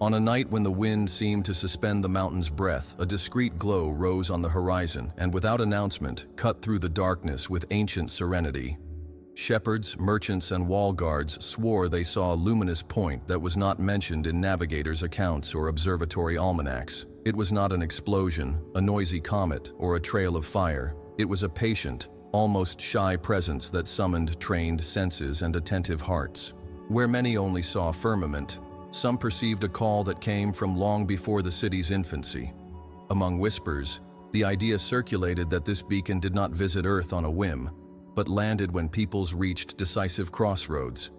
On a night when the wind seemed to suspend the mountain's breath, a discreet glow rose on the horizon and, without announcement, cut through the darkness with ancient serenity. Shepherds, merchants, and wall guards swore they saw a luminous point that was not mentioned in navigators' accounts or observatory almanacs. It was not an explosion, a noisy comet, or a trail of fire. It was a patient, almost shy presence that summoned trained senses and attentive hearts. Where many only saw firmament, some perceived a call that came from long before the city's infancy. Among whispers, the idea circulated that this beacon did not visit Earth on a whim, but landed when peoples reached decisive crossroads.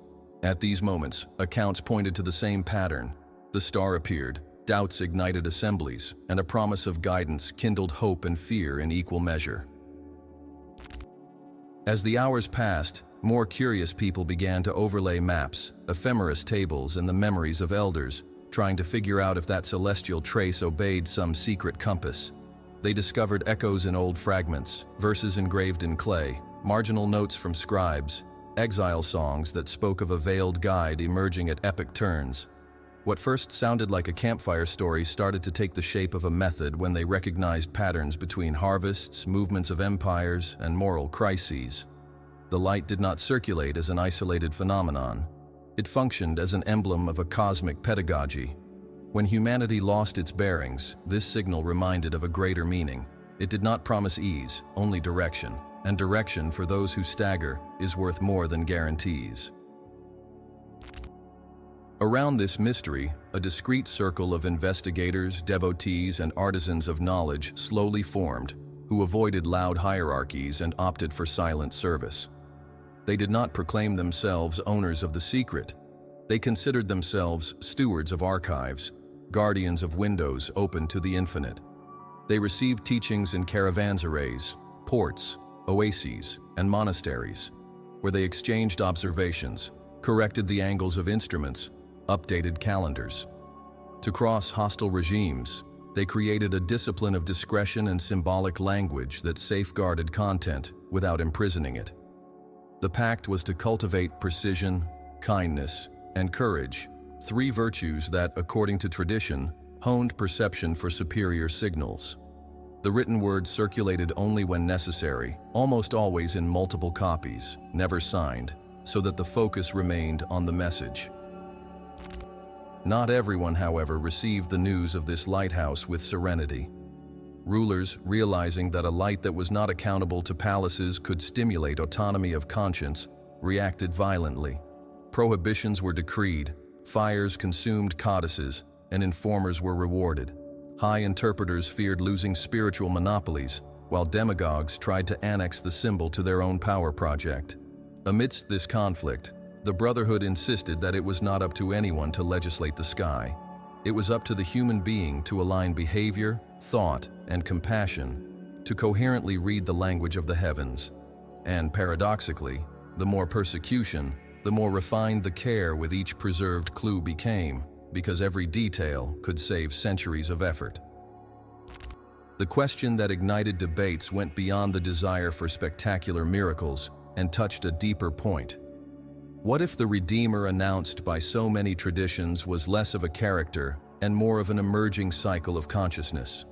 At these moments, accounts pointed to the same pattern. The star appeared, doubts ignited assemblies, and a promise of guidance kindled hope and fear in equal measure. As the hours passed, more curious people began to overlay maps, ephemeris tables, and the memories of elders, trying to figure out if that celestial trace obeyed some secret compass. They discovered echoes in old fragments, verses engraved in clay, marginal notes from scribes, exile songs that spoke of a veiled guide emerging at epic turns. What first sounded like a campfire story started to take the shape of a method when they recognized patterns between harvests, movements of empires, and moral crises. The light did not circulate as an isolated phenomenon. It functioned as an emblem of a cosmic pedagogy. When humanity lost its bearings, this signal reminded of a greater meaning. It did not promise ease, only direction, and direction for those who stagger is worth more than guarantees. Around this mystery, a discreet circle of investigators, devotees, and artisans of knowledge slowly formed, who avoided loud hierarchies and opted for silent service. They did not proclaim themselves owners of the secret. They considered themselves stewards of archives, guardians of windows open to the infinite. They received teachings in caravanserais, ports, oases, and monasteries, where they exchanged observations, corrected the angles of instruments, updated calendars. To cross hostile regimes, they created a discipline of discretion and symbolic language that safeguarded content without imprisoning it. The pact was to cultivate precision, kindness, and courage, three virtues that, according to tradition, honed perception for superior signals. The written word circulated only when necessary, almost always in multiple copies, never signed, so that the focus remained on the message. Not everyone, however, received the news of this lighthouse with serenity. Rulers, realizing that a light that was not accountable to palaces could stimulate autonomy of conscience, reacted violently. Prohibitions were decreed, fires consumed codices, and informers were rewarded. High interpreters feared losing spiritual monopolies, while demagogues tried to annex the symbol to their own power project. Amidst this conflict, the Brotherhood insisted that it was not up to anyone to legislate the sky. It was up to the human being to align behavior, thought, and compassion to coherently read the language of the heavens. And paradoxically, the more persecution, the more refined the care with each preserved clue became, because every detail could save centuries of effort. The question that ignited debates went beyond the desire for spectacular miracles and touched a deeper point. What if the Redeemer announced by so many traditions was less of a character and more of an emerging cycle of consciousness?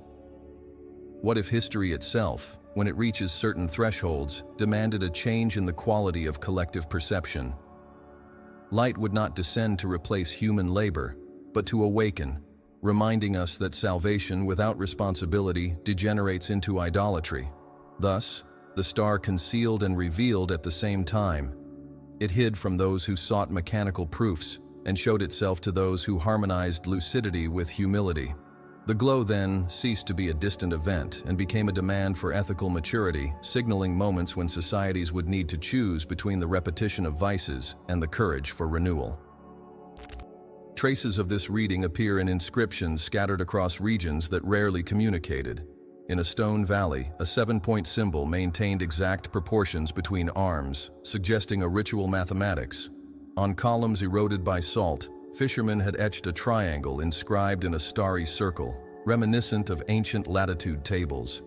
What if history itself, when it reaches certain thresholds, demanded a change in the quality of collective perception? Light would not descend to replace human labor, but to awaken, reminding us that salvation without responsibility degenerates into idolatry. Thus, the star concealed and revealed at the same time. It hid from those who sought mechanical proofs and showed itself to those who harmonized lucidity with humility. The glow then ceased to be a distant event and became a demand for ethical maturity, signaling moments when societies would need to choose between the repetition of vices and the courage for renewal. Traces of this reading appear in inscriptions scattered across regions that rarely communicated. In a stone valley, a 7-point symbol maintained exact proportions between arms, suggesting a ritual mathematics. On columns eroded by salt, fishermen had etched a triangle inscribed in a starry circle, reminiscent of ancient latitude tables.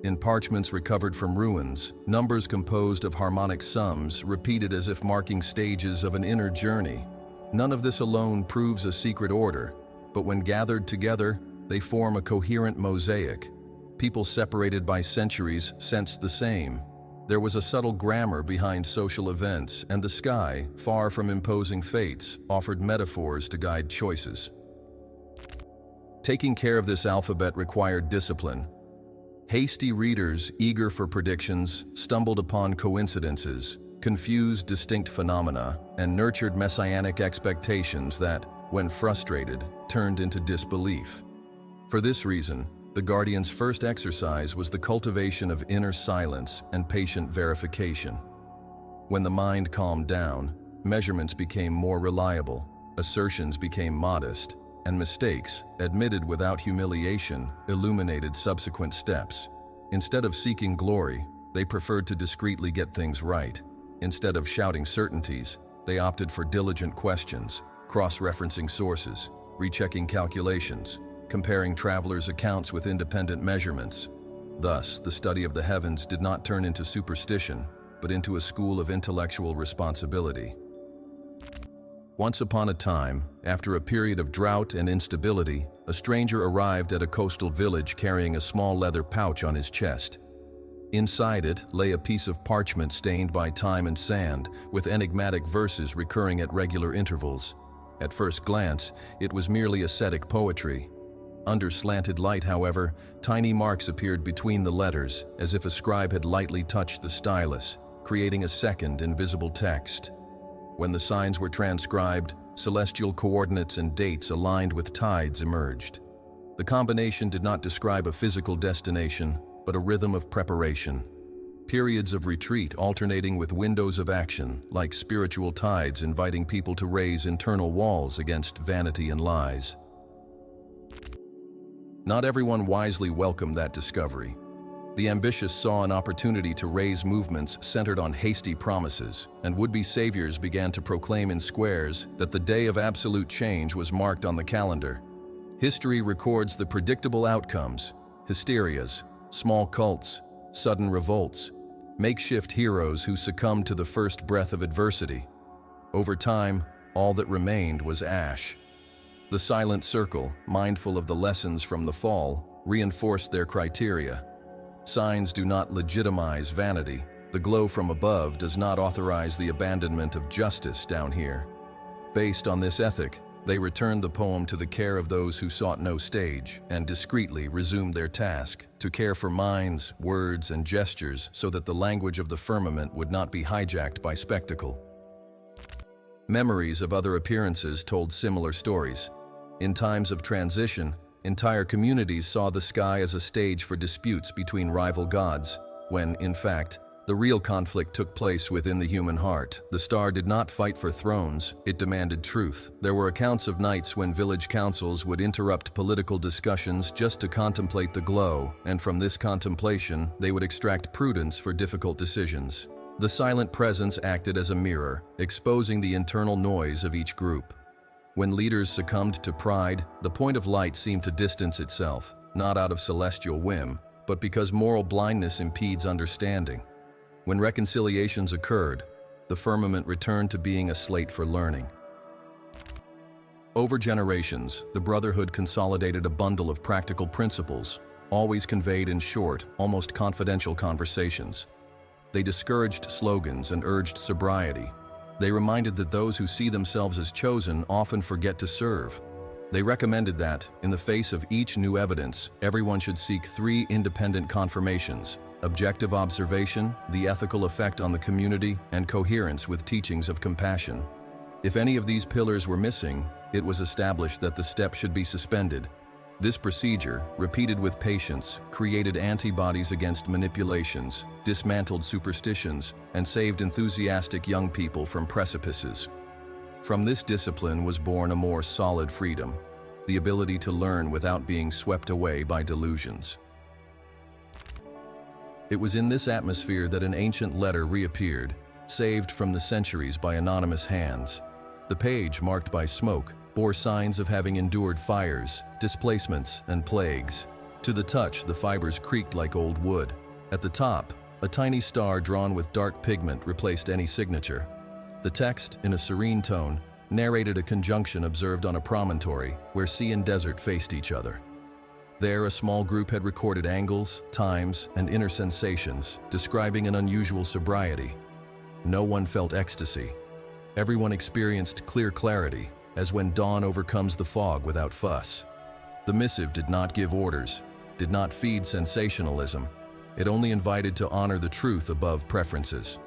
In parchments recovered from ruins, numbers composed of harmonic sums repeated as if marking stages of an inner journey. None of this alone proves a secret order. but when gathered together, they form a coherent mosaic. People separated by centuries sensed the same. There was a subtle grammar behind social events, and the sky, far from imposing fates, offered metaphors to guide choices. Taking care of this alphabet required discipline. Hasty readers, eager for predictions, stumbled upon coincidences, confused distinct phenomena, and nurtured messianic expectations that, when frustrated, turned into disbelief. For this reason, the Guardian's first exercise was the cultivation of inner silence and patient verification. When the mind calmed down, measurements became more reliable, assertions became modest, and mistakes, admitted without humiliation, illuminated subsequent steps. Instead of seeking glory, they preferred to discreetly get things right. Instead of shouting certainties, they opted for diligent questions, cross-referencing sources, rechecking calculations, comparing travelers' accounts with independent measurements. Thus, the study of the heavens did not turn into superstition, but into a school of intellectual responsibility. Once upon a time, after a period of drought and instability, a stranger arrived at a coastal village carrying a small leather pouch on his chest. Inside it lay a piece of parchment stained by time and sand, with enigmatic verses recurring at regular intervals. At first glance, it was merely ascetic poetry. Under slanted light, however, tiny marks appeared between the letters, as if a scribe had lightly touched the stylus, creating a second invisible text. When the signs were transcribed, celestial coordinates and dates aligned with tides emerged. The combination did not describe a physical destination, but a rhythm of preparation. Periods of retreat alternating with windows of action, like spiritual tides inviting people to raise internal walls against vanity and lies. Not everyone wisely welcomed that discovery. The ambitious saw an opportunity to raise movements centered on hasty promises, and would-be saviors began to proclaim in squares that the day of absolute change was marked on the calendar. History records the predictable outcomes: hysterias, small cults, sudden revolts, makeshift heroes who succumbed to the first breath of adversity. Over time, all that remained was ash. The silent circle, mindful of the lessons from the fall, reinforced their criteria. Signs do not legitimize vanity. The glow from above does not authorize the abandonment of justice down here. Based on this ethic, they returned the poem to the care of those who sought no stage, and discreetly resumed their task, to care for minds, words, and gestures so that the language of the firmament would not be hijacked by spectacle. Memories of other appearances told similar stories. In times of transition, entire communities saw the sky as a stage for disputes between rival gods, when, in fact, the real conflict took place within the human heart. The star did not fight for thrones, it demanded truth. There were accounts of nights when village councils would interrupt political discussions just to contemplate the glow, and from this contemplation, they would extract prudence for difficult decisions. The silent presence acted as a mirror, exposing the internal noise of each group. When leaders succumbed to pride, the point of light seemed to distance itself, not out of celestial whim, but because moral blindness impedes understanding. When reconciliations occurred, the firmament returned to being a slate for learning. Over generations, the Brotherhood consolidated a bundle of practical principles, always conveyed in short, almost confidential conversations. They discouraged slogans and urged sobriety. They reminded that those who see themselves as chosen often forget to serve. They recommended that, in the face of each new evidence, everyone should seek 3 independent confirmations: objective observation, the ethical effect on the community, and coherence with teachings of compassion. If any of these pillars were missing, it was established that the step should be suspended. This procedure, repeated with patience, created antibodies against manipulations, dismantled superstitions, and saved enthusiastic young people from precipices. From this discipline was born a more solid freedom, the ability to learn without being swept away by delusions. It was in this atmosphere that an ancient letter reappeared, saved from the centuries by anonymous hands. The page, marked by smoke, bore signs of having endured fires, displacements, and plagues. To the touch, the fibers creaked like old wood. At the top, a tiny star drawn with dark pigment replaced any signature. The text, in a serene tone, narrated a conjunction observed on a promontory where sea and desert faced each other. There, a small group had recorded angles, times, and inner sensations, describing an unusual sobriety. No one felt ecstasy. Everyone experienced clear clarity, as when dawn overcomes the fog without fuss. The missive did not give orders, did not feed sensationalism. It only invited to honor the truth above preferences.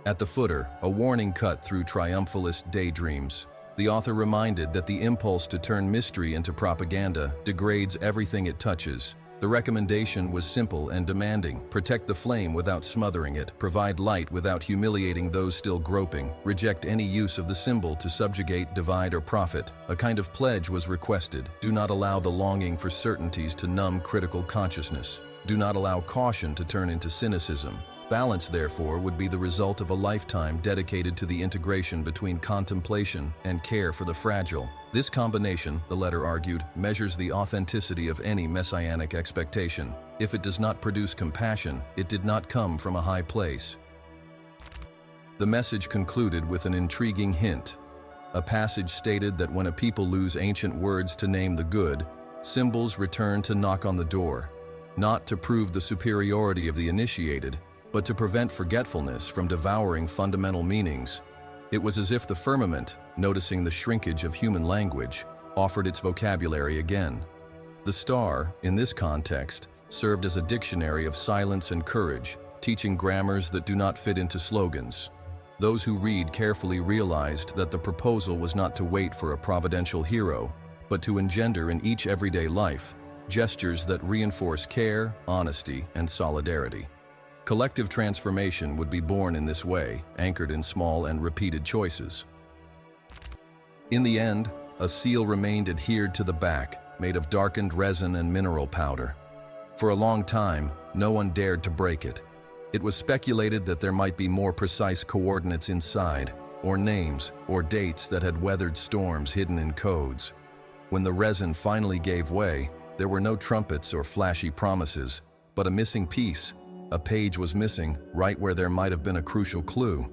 At the footer, a warning cut through triumphalist daydreams. The author reminded that the impulse to turn mystery into propaganda degrades everything it touches. The recommendation was simple and demanding: protect the flame without smothering it, provide light without humiliating those still groping, reject any use of the symbol to subjugate, divide, or profit. A kind of pledge was requested: do not allow the longing for certainties to numb critical consciousness. Do not allow caution to turn into cynicism. Balance, therefore, would be the result of a lifetime dedicated to the integration between contemplation and care for the fragile. This combination, the letter argued, measures the authenticity of any messianic expectation. If it does not produce compassion, it did not come from a high place. The message concluded with an intriguing hint. A passage stated that when a people lose ancient words to name the good, symbols return to knock on the door, not to prove the superiority of the initiated, but to prevent forgetfulness from devouring fundamental meanings. It was as if the firmament, noticing the shrinkage of human language, offered its vocabulary again. The star, in this context, served as a dictionary of silence and courage, teaching grammars that do not fit into slogans. Those who read carefully realized that the proposal was not to wait for a providential hero, but to engender in each everyday life gestures that reinforce care, honesty, and solidarity. Collective transformation would be born in this way, anchored in small and repeated choices. In the end, a seal remained adhered to the back, made of darkened resin and mineral powder. For a long time, no one dared to break it. It was speculated that there might be more precise coordinates inside, or names, or dates that had weathered storms hidden in codes. When the resin finally gave way, there were no trumpets or flashy promises, but a missing piece. A page was missing, right where there might have been a crucial clue.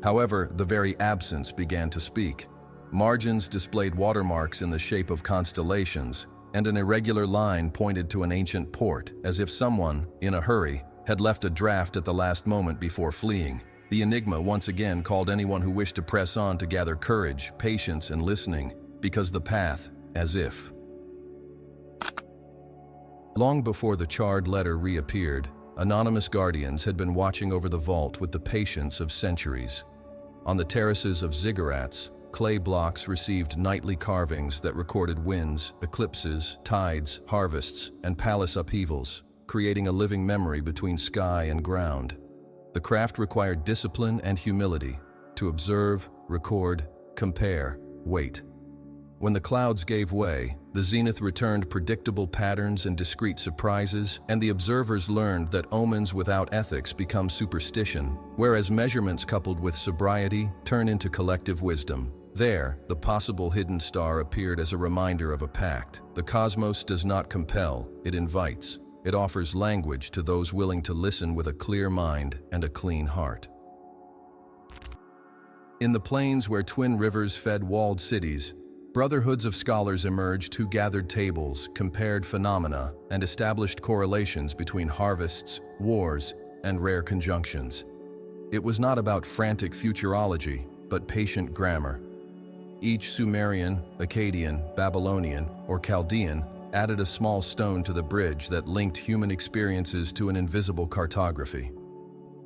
However, the very absence began to speak. Margins displayed watermarks in the shape of constellations, and an irregular line pointed to an ancient port, as if someone, in a hurry, had left a draft at the last moment before fleeing. The enigma once again called anyone who wished to press on to gather courage, patience, and listening, because the path, as if. Long before the charred letter reappeared, anonymous guardians had been watching over the vault with the patience of centuries. On the terraces of ziggurats, clay blocks received nightly carvings that recorded winds, eclipses, tides, harvests, and palace upheavals, creating a living memory between sky and ground. The craft required discipline and humility to observe, record, compare, wait. When the clouds gave way, the zenith returned predictable patterns and discrete surprises, and the observers learned that omens without ethics become superstition, whereas measurements coupled with sobriety turn into collective wisdom. There, the possible hidden star appeared as a reminder of a pact. The cosmos does not compel, it invites. It offers language to those willing to listen with a clear mind and a clean heart. In the plains where twin rivers fed walled cities, brotherhoods of scholars emerged who gathered tables, compared phenomena, and established correlations between harvests, wars, and rare conjunctions. It was not about frantic futurology, but patient grammar. Each Sumerian, Akkadian, Babylonian, or Chaldean added a small stone to the bridge that linked human experiences to an invisible cartography.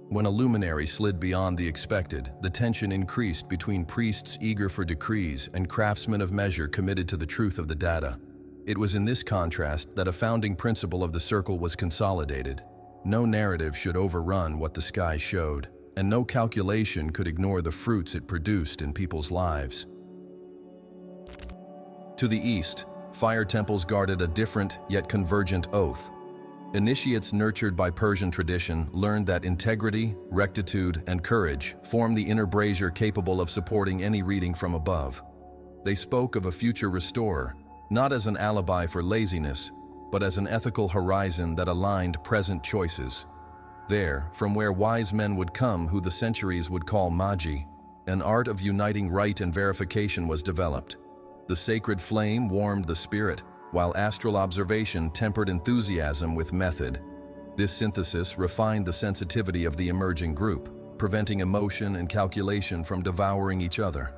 When a luminary slid beyond the expected, the tension increased between priests eager for decrees and craftsmen of measure committed to the truth of the data. It was in this contrast that a founding principle of the circle was consolidated. No narrative should overrun what the sky showed, and no calculation could ignore the fruits it produced in people's lives. To the east, fire temples guarded a different yet convergent oath. Initiates nurtured by Persian tradition learned that integrity, rectitude, and courage form the inner brazier capable of supporting any reading from above. They spoke of a future restorer, not as an alibi for laziness, but as an ethical horizon that aligned present choices. There, from where wise men would come who the centuries would call Magi, An art of uniting right and verification was developed. The sacred flame warmed the spirit, while astral observation tempered enthusiasm with method. This synthesis refined the sensitivity of the emerging group, preventing emotion and calculation from devouring each other.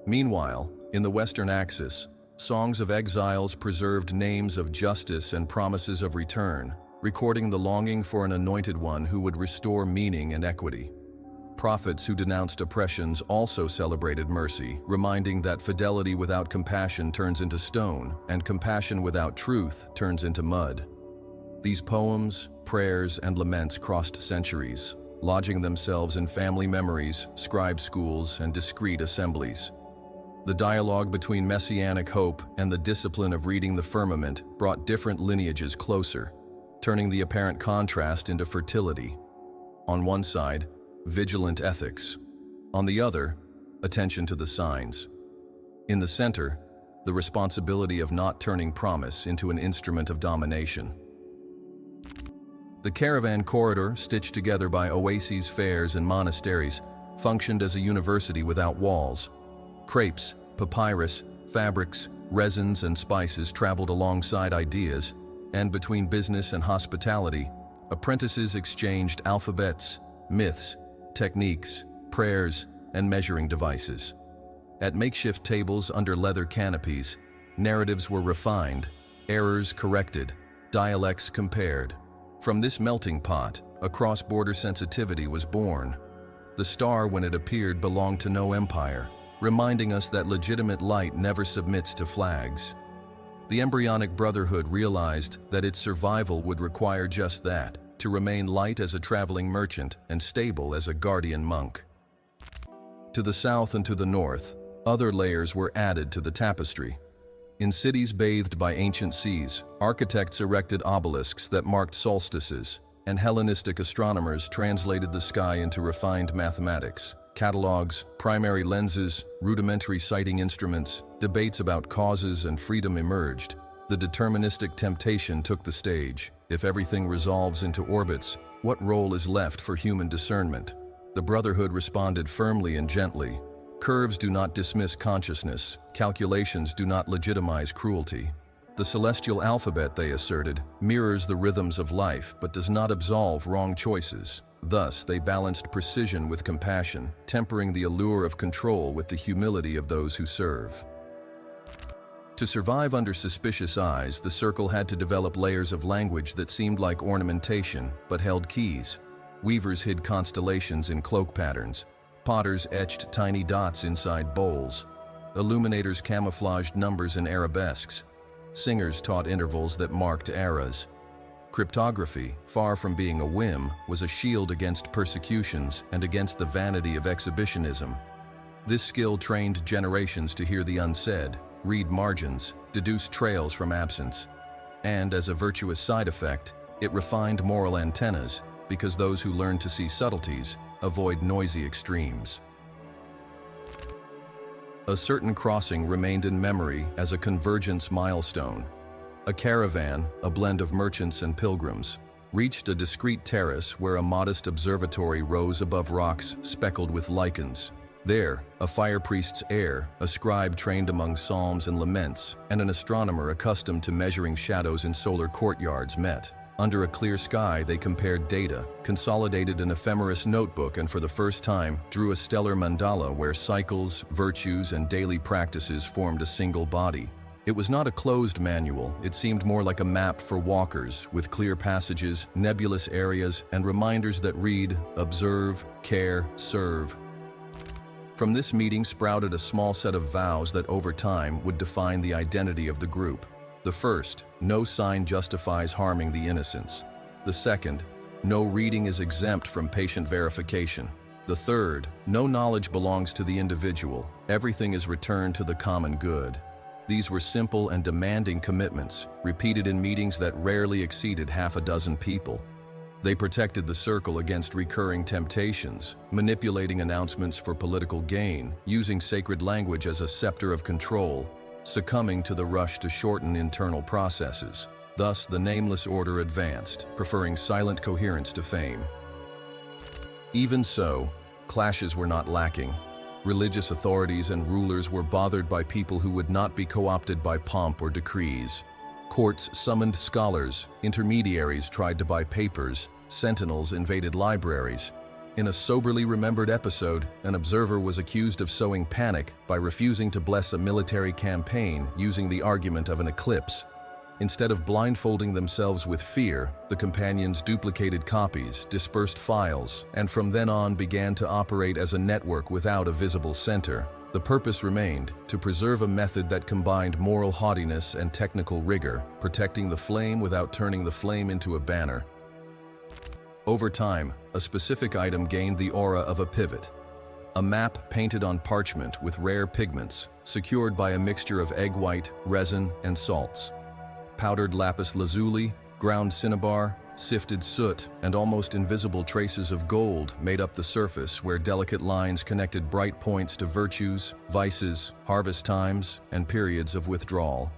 Meanwhile, in the Western Axis, songs of exiles preserved names of justice and promises of return, recording the longing for an anointed one who would restore meaning and equity. Prophets who denounced oppressions also celebrated mercy, reminding that fidelity without compassion turns into stone, and compassion without truth turns into mud. These poems, prayers, and laments crossed centuries, lodging themselves in family memories, scribe schools, and discreet assemblies. The dialogue between Messianic hope and the discipline of reading the firmament brought different lineages closer, turning the apparent contrast into fertility. On one side, vigilant ethics. On the other, attention to the signs. In the center, the responsibility of not turning promise into an instrument of domination. The caravan corridor, stitched together by oases, fairs, and monasteries, functioned as a university without walls. Crepes, papyrus, fabrics, resins, and spices traveled alongside ideas, and between business and hospitality, apprentices exchanged alphabets, myths, techniques, prayers, and measuring devices. At makeshift tables under leather canopies, narratives were refined, errors corrected, dialects compared. From this melting pot, a cross-border sensitivity was born. The star, when it appeared, belonged to no empire, reminding us that legitimate light never submits to flags. The embryonic Brotherhood realized that its survival would require just that, to remain light as a traveling merchant and stable as a guardian monk. To the south and to the north, other layers were added to the tapestry. In cities bathed by ancient seas, architects erected obelisks that marked solstices, and Hellenistic astronomers translated the sky into refined mathematics. Catalogs, primary lenses, rudimentary sighting instruments, debates about causes and freedom emerged. The deterministic temptation took the stage. If everything resolves into orbits, what role is left for human discernment? The Brotherhood responded firmly and gently. Curves do not dismiss consciousness. Calculations do not legitimize cruelty. The celestial alphabet, they asserted, mirrors the rhythms of life but does not absolve wrong choices. Thus, they balanced precision with compassion, tempering the allure of control with the humility of those who serve. To survive under suspicious eyes, the circle had to develop layers of language that seemed like ornamentation but held keys. Weavers hid constellations in cloak patterns. Potters etched tiny dots inside bowls. Illuminators camouflaged numbers in arabesques. Singers taught intervals that marked eras. Cryptography, far from being a whim, was a shield against persecutions and against the vanity of exhibitionism. This skill trained generations to hear the unsaid, read margins, deduce trails from absence. And as a virtuous side effect, it refined moral antennas, because those who learn to see subtleties avoid noisy extremes. A certain crossing remained in memory as a convergence milestone. A caravan, a blend of merchants and pilgrims, reached a discreet terrace where a modest observatory rose above rocks speckled with lichens. There, a fire priest's heir, a scribe trained among psalms and laments, and an astronomer accustomed to measuring shadows in solar courtyards met. Under a clear sky, they compared data, consolidated an ephemeris notebook, and for the first time, drew a stellar mandala where cycles, virtues, and daily practices formed a single body. It was not a closed manual, it seemed more like a map for walkers, with clear passages, nebulous areas, and reminders that read, observe, care, serve. From this meeting sprouted a small set of vows that over time would define the identity of the group. The first, no sign justifies harming the innocents. The second, no reading is exempt from patient verification. The third, no knowledge belongs to the individual. Everything is returned to the common good. These were simple and demanding commitments, repeated in meetings that rarely exceeded half a dozen people. They protected the circle against recurring temptations, manipulating announcements for political gain, using sacred language as a scepter of control, succumbing to the rush to shorten internal processes. Thus, the nameless order advanced, preferring silent coherence to fame. Even so, Clashes were not lacking. Religious authorities and rulers were bothered by people who would not be co-opted by pomp or decrees. Courts summoned scholars, intermediaries tried to buy papers, sentinels invaded libraries. In a soberly remembered episode, an observer was accused of sowing panic by refusing to bless a military campaign using the argument of an eclipse. Instead of blindfolding themselves with fear, the companions duplicated copies, dispersed files, and from then on began to operate as a network without a visible center. The purpose remained to preserve a method that combined moral haughtiness and technical rigor, protecting the flame without turning the flame into a banner. Over time, a specific item gained the aura of a pivot. A map painted on parchment with rare pigments, secured by a mixture of egg white, resin, and salts. Powdered lapis lazuli, ground cinnabar, sifted soot, and almost invisible traces of gold made up the surface where delicate lines connected bright points to virtues, vices, harvest times, and periods of withdrawal.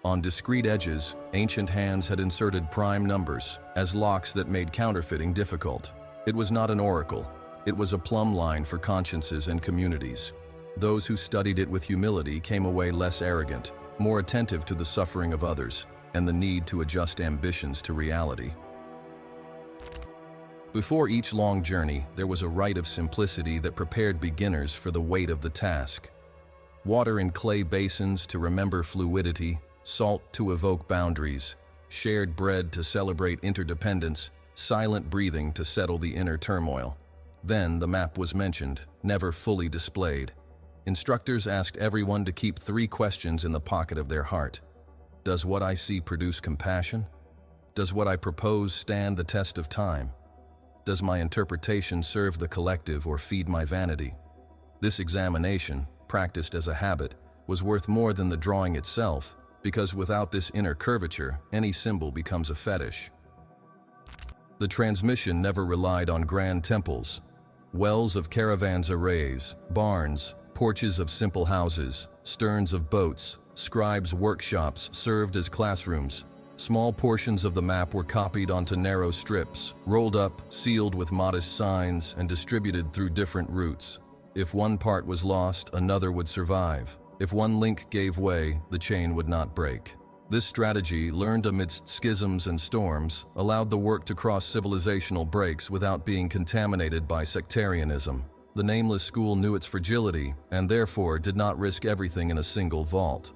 On discrete edges, ancient hands had inserted prime numbers as locks that made counterfeiting difficult. It was not an oracle. It was a plumb line for consciences and communities. Those who studied it with humility came away less arrogant, more attentive to the suffering of others, and the need to adjust ambitions to reality. Before each long journey, there was a rite of simplicity that prepared beginners for the weight of the task. Water in clay basins to remember fluidity, salt to evoke boundaries, shared bread to celebrate interdependence, silent breathing to settle the inner turmoil. Then the map was mentioned, never fully displayed. Instructors asked everyone to keep 3 questions in the pocket of their heart. Does what I see produce compassion? Does what I propose stand the test of time? Does my interpretation serve the collective or feed my vanity? This examination, practiced as a habit, was worth more than the drawing itself, because without this inner curvature, any symbol becomes a fetish. The transmission never relied on grand temples. Wells of caravans arrays, barns, porches of simple houses, sterns of boats, scribes' workshops served as classrooms. Small portions of the map were copied onto narrow strips, rolled up, sealed with modest signs, and distributed through different routes. If one part was lost, another would survive. If one link gave way, the chain would not break. This strategy, learned amidst schisms and storms, allowed the work to cross civilizational breaks without being contaminated by sectarianism. The nameless school knew its fragility, and therefore did not risk everything in a single vault.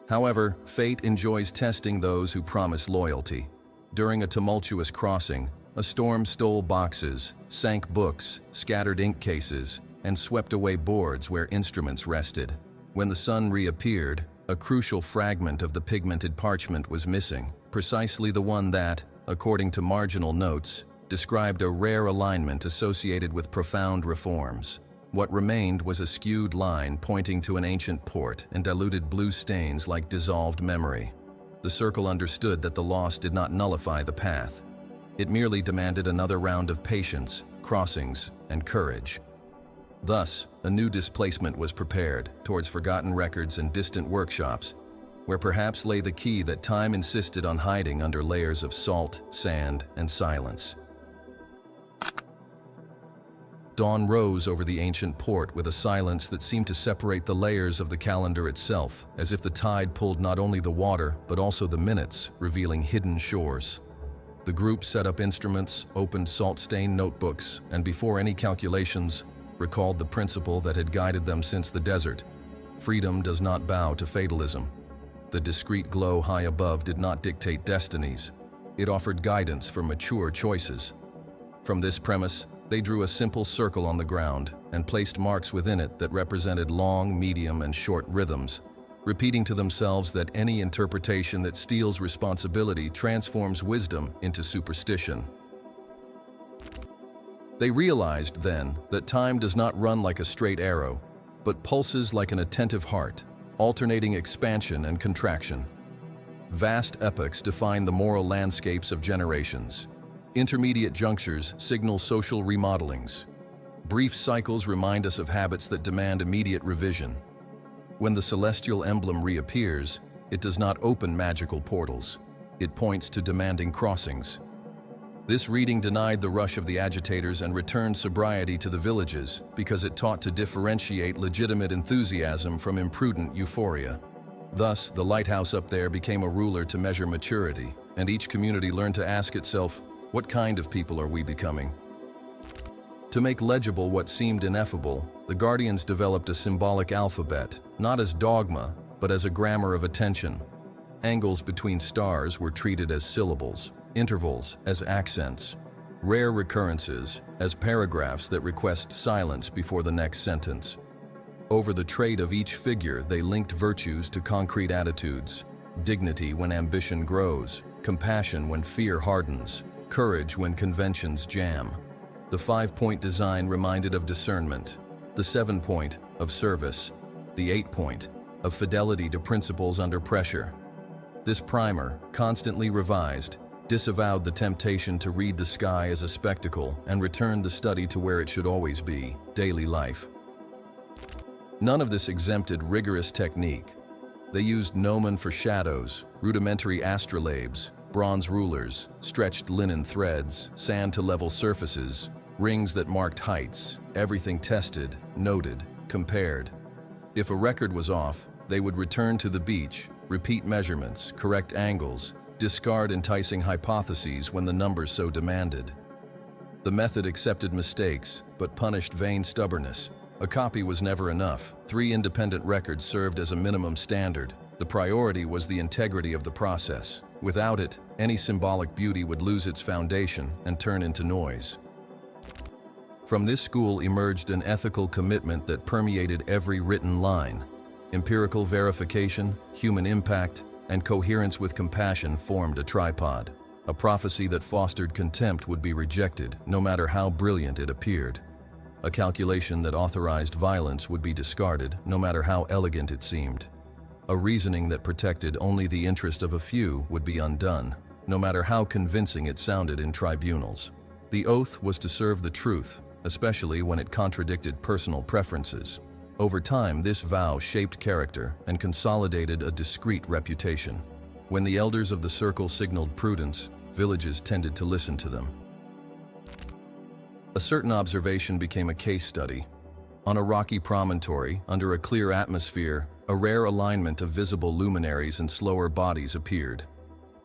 However, fate enjoys testing those who promise loyalty. During a tumultuous crossing, a storm stole boxes, sank books, scattered ink cases, and swept away boards where instruments rested. When the sun reappeared, a crucial fragment of the pigmented parchment was missing, precisely the one that, according to marginal notes, described a rare alignment associated with profound reforms. What remained was a skewed line pointing to an ancient port and diluted blue stains like dissolved memory. The circle understood that the loss did not nullify the path. It merely demanded another round of patience, crossings, and courage. Thus, a new displacement was prepared towards forgotten records and distant workshops, where perhaps lay the key that time insisted on hiding under layers of salt, sand, and silence. Dawn rose over the ancient port with a silence that seemed to separate the layers of the calendar itself, as if the tide pulled not only the water, but also the minutes, revealing hidden shores. The group set up instruments, opened salt-stained notebooks, and before any calculations, recalled the principle that had guided them since the desert. Freedom does not bow to fatalism. The discreet glow high above did not dictate destinies. It offered guidance for mature choices. From this premise, they drew a simple circle on the ground and placed marks within it that represented long, medium, and short rhythms, repeating to themselves that any interpretation that steals responsibility transforms wisdom into superstition. They realized then that time does not run like a straight arrow, but pulses like an attentive heart, alternating expansion and contraction. Vast epochs define the moral landscapes of generations. Intermediate junctures signal social remodelings. Brief cycles remind us of habits that demand immediate revision. When the celestial emblem reappears, it does not open magical portals. It points to demanding crossings. This reading denied the rush of the agitators and returned sobriety to the villages because it taught to differentiate legitimate enthusiasm from imprudent euphoria. Thus, the lighthouse up there became a ruler to measure maturity, and each community learned to ask itself, what kind of people are we becoming? To make legible what seemed ineffable, the Guardians developed a symbolic alphabet, not as dogma, but as a grammar of attention. Angles between stars were treated as syllables, intervals as accents, rare recurrences as paragraphs that request silence before the next sentence. Over the trait of each figure, they linked virtues to concrete attitudes: dignity when ambition grows, compassion when fear hardens, courage when conventions jam. The 5-point design reminded of discernment, the 7-point of service, the 8-point of fidelity to principles under pressure. This primer, constantly revised, disavowed the temptation to read the sky as a spectacle and returned the study to where it should always be: daily life. None of this exempted rigorous technique. They used gnomon for shadows, rudimentary astrolabes, bronze rulers, stretched linen threads, sand to level surfaces, rings that marked heights, everything tested, noted, compared. If a record was off, they would return to the beach, repeat measurements, correct angles, discard enticing hypotheses when the numbers so demanded. The method accepted mistakes, but punished vain stubbornness. A copy was never enough. 3 independent records served as a minimum standard. The priority was the integrity of the process. Without it, any symbolic beauty would lose its foundation and turn into noise. From this school emerged an ethical commitment that permeated every written line. Empirical verification, human impact, and coherence with compassion formed a tripod. A prophecy that fostered contempt would be rejected, no matter how brilliant it appeared. A calculation that authorized violence would be discarded, no matter how elegant it seemed. A reasoning that protected only the interest of a few would be undone, no matter how convincing it sounded in tribunals. The oath was to serve the truth, especially when it contradicted personal preferences. Over time, this vow shaped character and consolidated a discreet reputation. When the elders of the circle signaled prudence, villages tended to listen to them. A certain observation became a case study. On a rocky promontory, under a clear atmosphere, a rare alignment of visible luminaries and slower bodies appeared.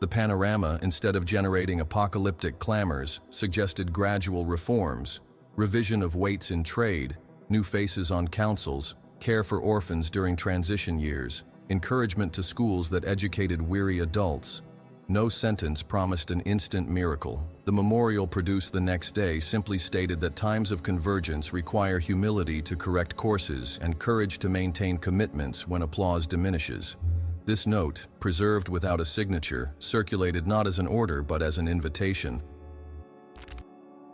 The panorama, instead of generating apocalyptic clamors, suggested gradual reforms: revision of weights in trade, new faces on councils, care for orphans during transition years, encouragement to schools that educated weary adults. No sentence promised an instant miracle. The memorial produced the next day simply stated that times of convergence require humility to correct courses and courage to maintain commitments when applause diminishes. This note, preserved without a signature, circulated not as an order but as an invitation.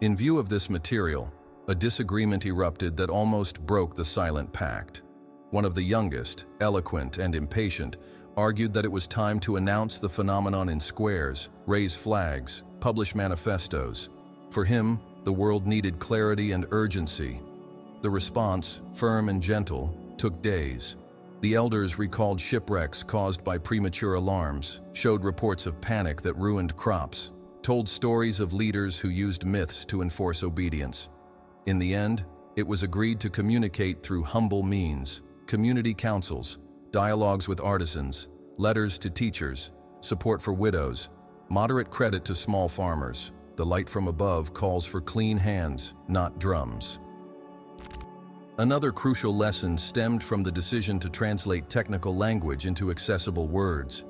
In view of this material, a disagreement erupted that almost broke the silent pact. One of the youngest, eloquent and impatient, argued that it was time to announce the phenomenon in squares, raise flags, publish manifestos. For him, the world needed clarity and urgency. The response, firm and gentle, took days. The elders recalled shipwrecks caused by premature alarms, showed reports of panic that ruined crops, told stories of leaders who used myths to enforce obedience. In the end, it was agreed to communicate through humble means: community councils, dialogues with artisans, letters to teachers, support for widows, moderate credit to small farmers. The light from above calls for clean hands, not drums. Another crucial lesson stemmed from the decision to translate technical language into accessible words.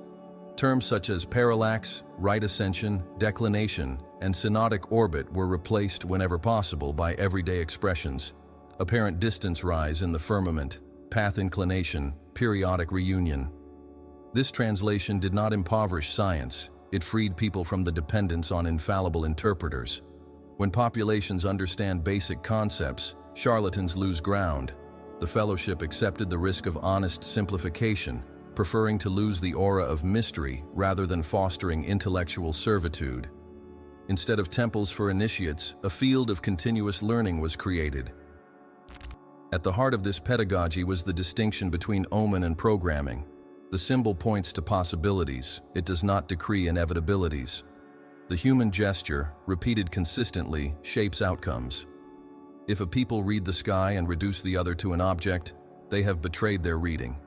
Terms such as parallax, right ascension, declination, and synodic orbit were replaced whenever possible by everyday expressions: apparent distance rise in the firmament, path inclination, periodic reunion. This translation did not impoverish science. It freed people from the dependence on infallible interpreters. When populations understand basic concepts, charlatans lose ground. The fellowship accepted the risk of honest simplification, preferring to lose the aura of mystery rather than fostering intellectual servitude. Instead of temples for initiates, a field of continuous learning was created. At the heart of this pedagogy was the distinction between omen and programming. The symbol points to possibilities, it does not decree inevitabilities. The human gesture, repeated consistently, shapes outcomes. If a people read the sky and reduce the other to an object, they have betrayed their reading.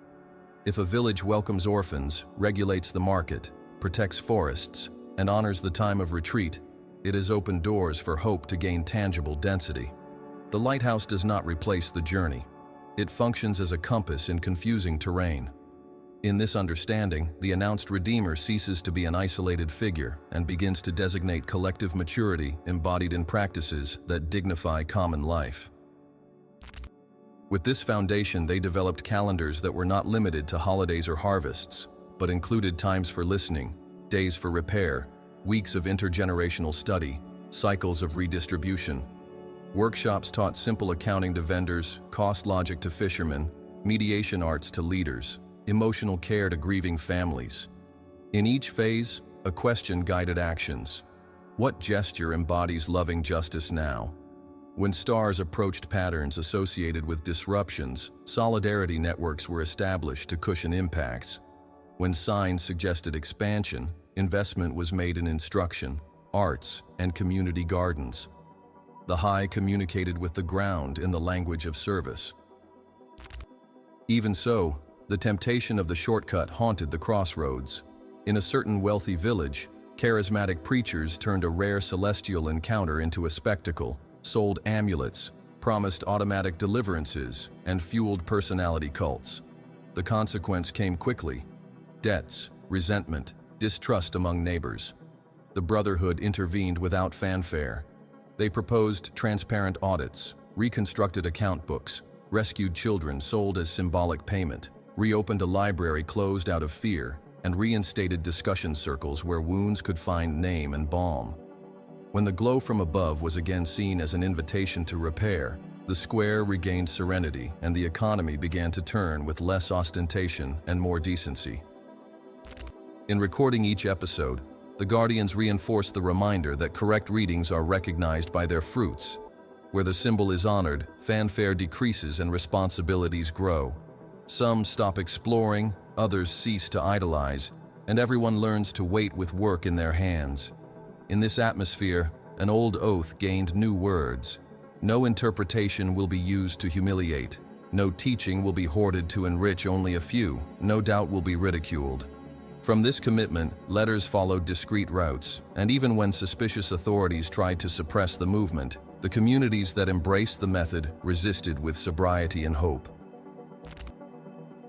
If a village welcomes orphans, regulates the market, protects forests, and honors the time of retreat, it has opened doors for hope to gain tangible density. The lighthouse does not replace the journey. It functions as a compass in confusing terrain. In this understanding, the announced Redeemer ceases to be an isolated figure and begins to designate collective maturity embodied in practices that dignify common life. With this foundation, they developed calendars that were not limited to holidays or harvests, but included times for listening, days for repair, weeks of intergenerational study, cycles of redistribution. Workshops taught simple accounting to vendors, cost logic to fishermen, mediation arts to leaders, emotional care to grieving families. In each phase, a question guided actions. What gesture embodies loving justice now? When stars approached patterns associated with disruptions, solidarity networks were established to cushion impacts. When signs suggested expansion, investment was made in instruction, arts, and community gardens. The high communicated with the ground in the language of service. Even so, the temptation of the shortcut haunted the crossroads. In a certain wealthy village, charismatic preachers turned a rare celestial encounter into a spectacle, sold amulets, promised automatic deliverances, and fueled personality cults. The consequence came quickly: debts, resentment, distrust among neighbors. The Brotherhood intervened without fanfare. They proposed transparent audits, reconstructed account books, rescued children sold as symbolic payment, reopened a library closed out of fear, and reinstated discussion circles where wounds could find name and balm. When the glow from above was again seen as an invitation to repair, the square regained serenity and the economy began to turn with less ostentation and more decency. In recording each episode, the Guardians reinforce the reminder that correct readings are recognized by their fruits. Where the symbol is honored, fanfare decreases and responsibilities grow. Some stop exploring, others cease to idolize, and everyone learns to wait with work in their hands. In this atmosphere, an old oath gained new words. No interpretation will be used to humiliate. No teaching will be hoarded to enrich only a few. No doubt will be ridiculed. From this commitment, letters followed discreet routes, and even when suspicious authorities tried to suppress the movement, the communities that embraced the method resisted with sobriety and hope.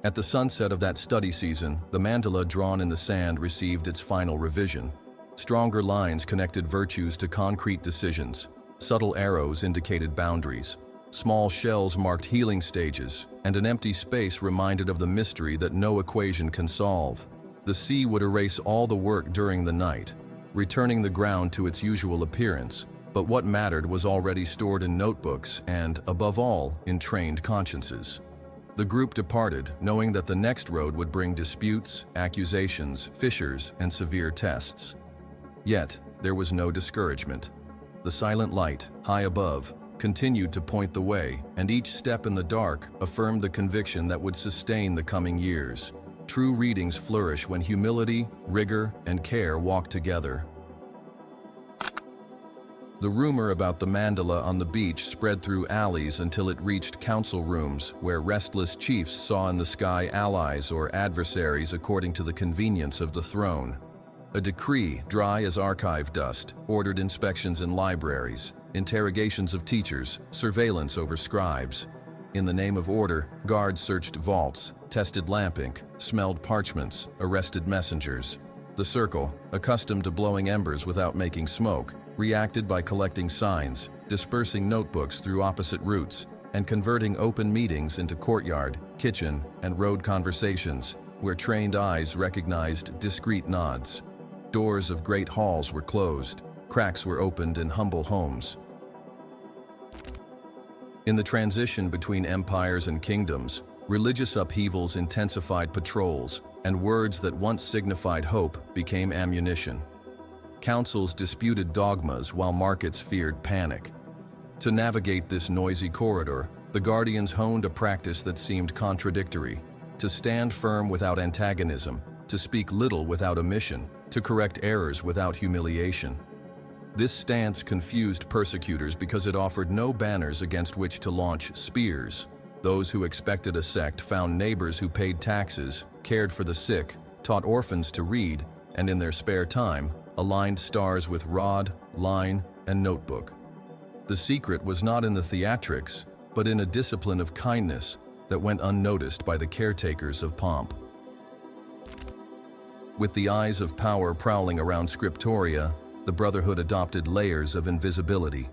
At the sunset of that study season, the mandala drawn in the sand received its final revision. Stronger lines connected virtues to concrete decisions. Subtle arrows indicated boundaries. Small shells marked healing stages, and an empty space reminded of the mystery that no equation can solve. The sea would erase all the work during the night, returning the ground to its usual appearance, but what mattered was already stored in notebooks and, above all, in trained consciences. The group departed, knowing that the next road would bring disputes, accusations, fissures, and severe tests. Yet, there was no discouragement. The silent light, high above, continued to point the way, and each step in the dark affirmed the conviction that would sustain the coming years. True readings flourish when humility, rigor, and care walk together. The rumor about the mandala on the beach spread through alleys until it reached council rooms, where restless chiefs saw in the sky allies or adversaries according to the convenience of the throne. A decree, dry as archive dust, ordered inspections in libraries, interrogations of teachers, surveillance over scribes. In the name of order, guards searched vaults, tested lamp ink, smelled parchments, arrested messengers. The circle, accustomed to blowing embers without making smoke, reacted by collecting signs, dispersing notebooks through opposite routes, and converting open meetings into courtyard, kitchen, and road conversations, where trained eyes recognized discreet nods. Doors of great halls were closed, cracks were opened in humble homes. In the transition between empires and kingdoms, religious upheavals intensified patrols, and words that once signified hope became ammunition. Councils disputed dogmas while markets feared panic. To navigate this noisy corridor, the Guardians honed a practice that seemed contradictory: to stand firm without antagonism, to speak little without omission, to correct errors without humiliation. This stance confused persecutors because it offered no banners against which to launch spears. Those who expected a sect found neighbors who paid taxes, cared for the sick, taught orphans to read, and in their spare time, aligned stars with rod, line, and notebook. The secret was not in the theatrics, but in a discipline of kindness that went unnoticed by the caretakers of pomp. With the eyes of power prowling around scriptoria, the Brotherhood adopted layers of invisibility.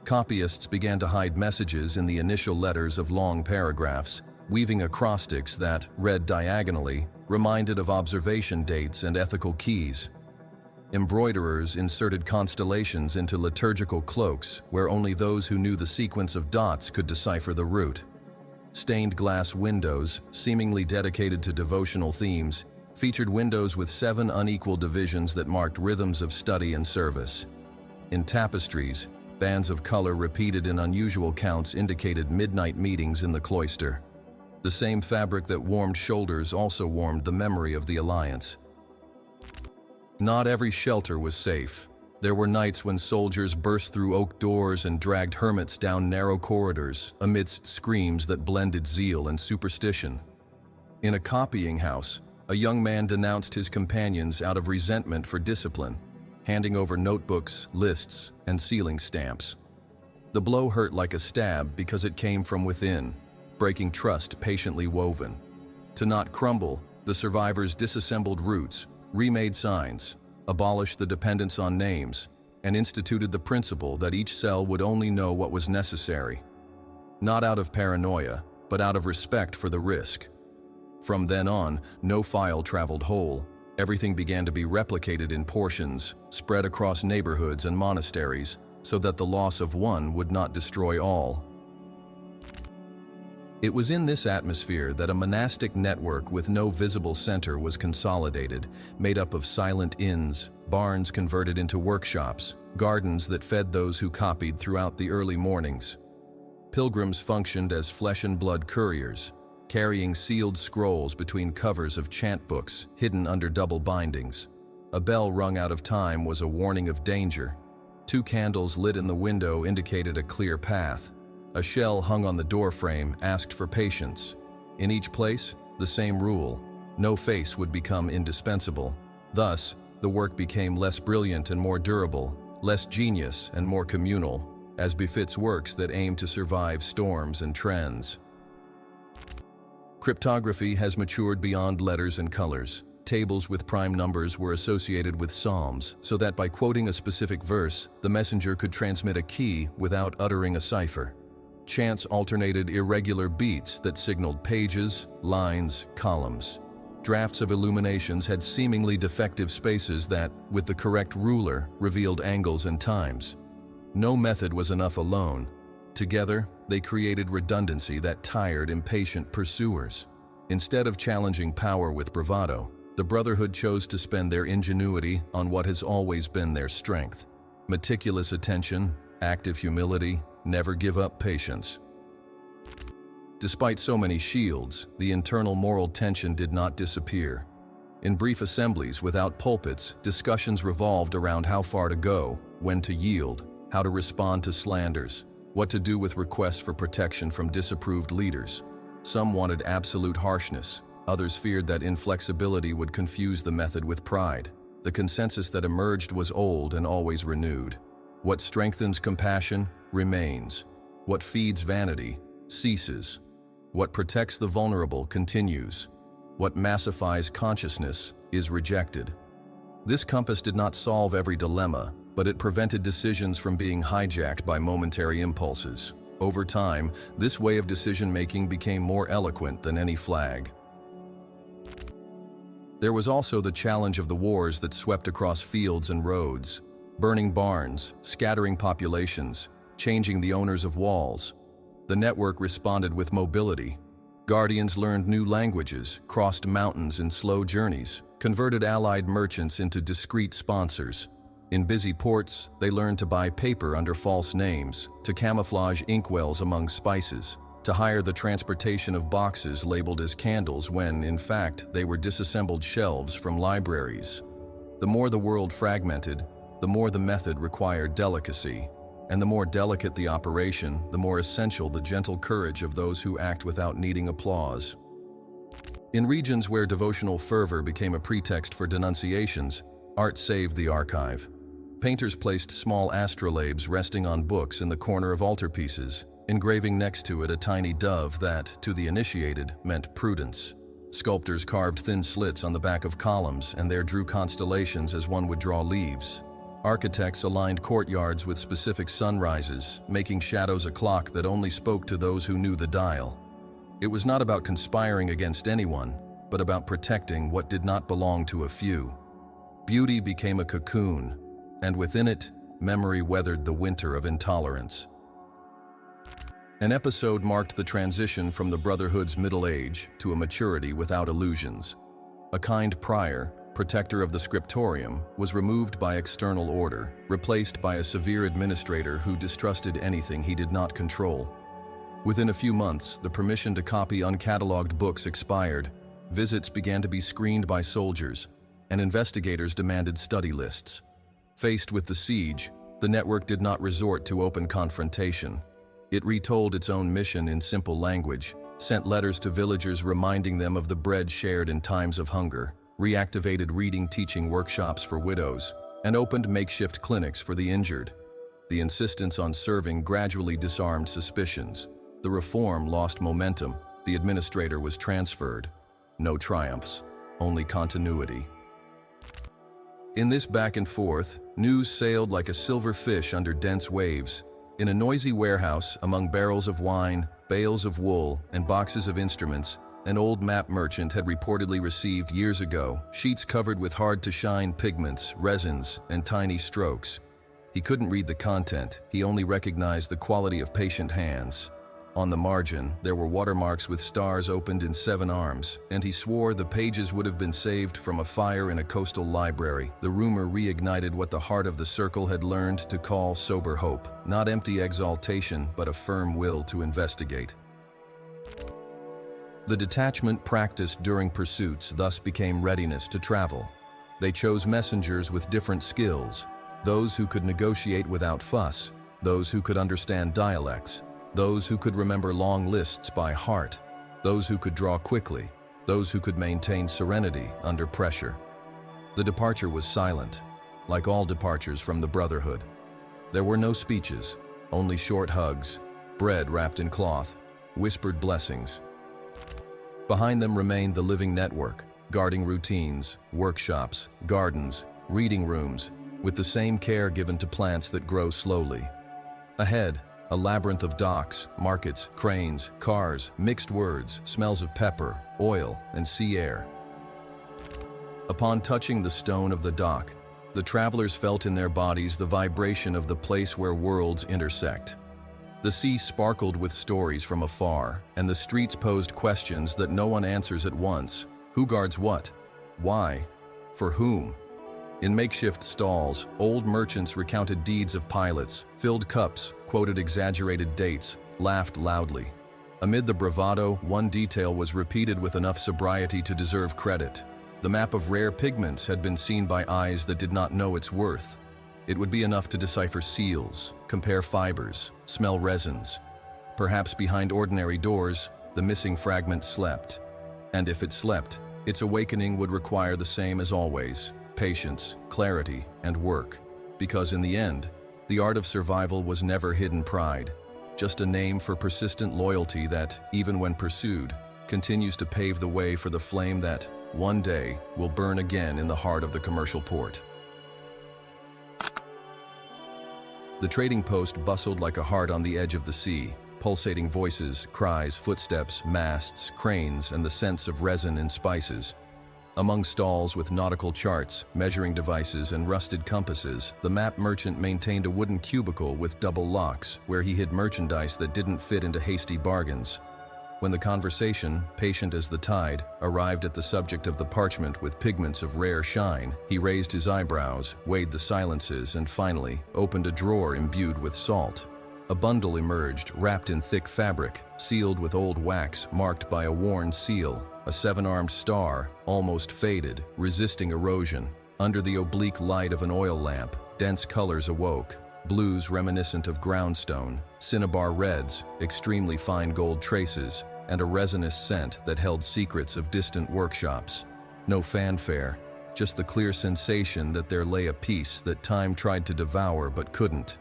Copyists began to hide messages in the initial letters of long paragraphs, weaving acrostics that, read diagonally, reminded of observation dates and ethical keys. Embroiderers inserted constellations into liturgical cloaks where only those who knew the sequence of dots could decipher the route. Stained glass windows, seemingly dedicated to devotional themes, featured windows with 7 unequal divisions that marked rhythms of study and service. In tapestries, bands of color repeated in unusual counts indicated midnight meetings in the cloister. The same fabric that warmed shoulders also warmed the memory of the alliance. Not every shelter was safe. There were nights when soldiers burst through oak doors and dragged hermits down narrow corridors amidst screams that blended zeal and superstition. In a copying house, a young man denounced his companions out of resentment for discipline, handing over notebooks, lists, and sealing stamps. The blow hurt like a stab because it came from within, breaking trust patiently woven. To not crumble, the survivors disassembled roots, remade signs, abolished the dependence on names, and instituted the principle that each cell would only know what was necessary. Not out of paranoia, but out of respect for the risk. From then on, no file traveled whole. Everything began to be replicated in portions, spread across neighborhoods and monasteries, so that the loss of one would not destroy all. It was in this atmosphere that a monastic network with no visible center was consolidated, made up of silent inns, barns converted into workshops, gardens that fed those who copied throughout the early mornings. Pilgrims functioned as flesh and blood couriers, carrying sealed scrolls between covers of chant books hidden under double bindings. A bell rung out of time was a warning of danger. 2 candles lit in the window indicated a clear path. A shell hung on the doorframe asked for patience. In each place, the same rule: no face would become indispensable. Thus, the work became less brilliant and more durable, less genius and more communal, as befits works that aim to survive storms and trends. Cryptography has matured beyond letters and colors. Tables with prime numbers were associated with psalms, so that by quoting a specific verse, the messenger could transmit a key without uttering a cipher. Chants alternated irregular beats that signaled pages, lines, columns. Drafts of illuminations had seemingly defective spaces that, with the correct ruler, revealed angles and times. No method was enough alone. Together, they created redundancy that tired impatient pursuers. Instead of challenging power with bravado, the Brotherhood chose to spend their ingenuity on what has always been their strength: meticulous attention, active humility, never give up patience. Despite so many shields, the internal moral tension did not disappear. In brief assemblies without pulpits, discussions revolved around how far to go, when to yield, how to respond to slanders, what to do with requests for protection from disapproved leaders. Some wanted absolute harshness. Others feared that inflexibility would confuse the method with pride. The consensus that emerged was old and always renewed. What strengthens compassion remains. What feeds vanity ceases. What protects the vulnerable continues. What massifies consciousness is rejected. This compass did not solve every dilemma, but it prevented decisions from being hijacked by momentary impulses. Over time, this way of decision-making became more eloquent than any flag. There was also the challenge of the wars that swept across fields and roads, burning barns, scattering populations, changing the owners of walls. The network responded with mobility. Guardians learned new languages, crossed mountains in slow journeys, converted allied merchants into discreet sponsors. In busy ports, they learned to buy paper under false names, to camouflage inkwells among spices, to hire the transportation of boxes labeled as candles when, in fact, they were disassembled shelves from libraries. The more the world fragmented, the more the method required delicacy, and the more delicate the operation, the more essential the gentle courage of those who act without needing applause. In regions where devotional fervor became a pretext for denunciations, art saved the archive. Painters placed small astrolabes resting on books in the corner of altarpieces, engraving next to it a tiny dove that, to the initiated, meant prudence. Sculptors carved thin slits on the back of columns and there drew constellations as one would draw leaves. Architects aligned courtyards with specific sunrises, making shadows a clock that only spoke to those who knew the dial. It was not about conspiring against anyone, but about protecting what did not belong to a few. Beauty became a cocoon, and within it, memory weathered the winter of intolerance. An episode marked the transition from the Brotherhood's middle age to a maturity without illusions. A kind prior, protector of the scriptorium, was removed by external order, replaced by a severe administrator who distrusted anything he did not control. Within a few months, the permission to copy uncatalogued books expired, visits began to be screened by soldiers, and investigators demanded study lists. Faced with the siege, the network did not resort to open confrontation. It retold its own mission in simple language, sent letters to villagers reminding them of the bread shared in times of hunger, reactivated reading-teaching workshops for widows, and opened makeshift clinics for the injured. The insistence on serving gradually disarmed suspicions. The reform lost momentum. The administrator was transferred. No triumphs, only continuity. In this back and forth, news sailed like a silver fish under dense waves. In a noisy warehouse, among barrels of wine, bales of wool, and boxes of instruments, an old map merchant had reportedly received years ago sheets covered with hard-to-shine pigments, resins, and tiny strokes. He couldn't read the content, he only recognized the quality of patient hands. On the margin, there were watermarks with stars opened in 7 arms, and he swore the pages would have been saved from a fire in a coastal library. The rumor reignited what the heart of the circle had learned to call sober hope, not empty exaltation, but a firm will to investigate. The detachment practiced during pursuits thus became readiness to travel. They chose messengers with different skills, those who could negotiate without fuss, those who could understand dialects, those who could remember long lists by heart, those who could draw quickly, those who could maintain serenity under pressure. The departure was silent, like all departures from the Brotherhood. There were no speeches, only short hugs, bread wrapped in cloth, whispered blessings. Behind them remained the living network, guarding routines, workshops, gardens, reading rooms, with the same care given to plants that grow slowly. Ahead, a labyrinth of docks, markets, cranes, cars, mixed words, smells of pepper, oil, and sea air. Upon touching the stone of the dock, the travelers felt in their bodies the vibration of the place where worlds intersect. The sea sparkled with stories from afar, and the streets posed questions that no one answers at once. Who guards what? Why? For whom? In makeshift stalls, old merchants recounted deeds of pilots, filled cups, quoted exaggerated dates, laughed loudly. Amid the bravado, one detail was repeated with enough sobriety to deserve credit. The map of rare pigments had been seen by eyes that did not know its worth. It would be enough to decipher seals, compare fibers, smell resins. Perhaps behind ordinary doors, the missing fragment slept. And if it slept, its awakening would require the same as always: patience, clarity, and work. Because in the end, the art of survival was never hidden pride, just a name for persistent loyalty that, even when pursued, continues to pave the way for the flame that, one day, will burn again in the heart of the commercial port. The trading post bustled like a heart on the edge of the sea, pulsating voices, cries, footsteps, masts, cranes, and the scents of resin and spices. Among stalls with nautical charts, measuring devices, and rusted compasses, the map merchant maintained a wooden cubicle with double locks, where he hid merchandise that didn't fit into hasty bargains. When the conversation, patient as the tide, arrived at the subject of the parchment with pigments of rare shine, he raised his eyebrows, weighed the silences, and finally opened a drawer imbued with salt. A bundle emerged, wrapped in thick fabric, sealed with old wax marked by a worn seal, a 7-armed star, almost faded, resisting erosion. Under the oblique light of an oil lamp, Dense colors awoke, blues reminiscent of groundstone, cinnabar reds, extremely fine gold traces, and a resinous scent that held secrets of distant workshops. No fanfare, just the clear sensation that there lay a piece that time tried to devour but couldn't.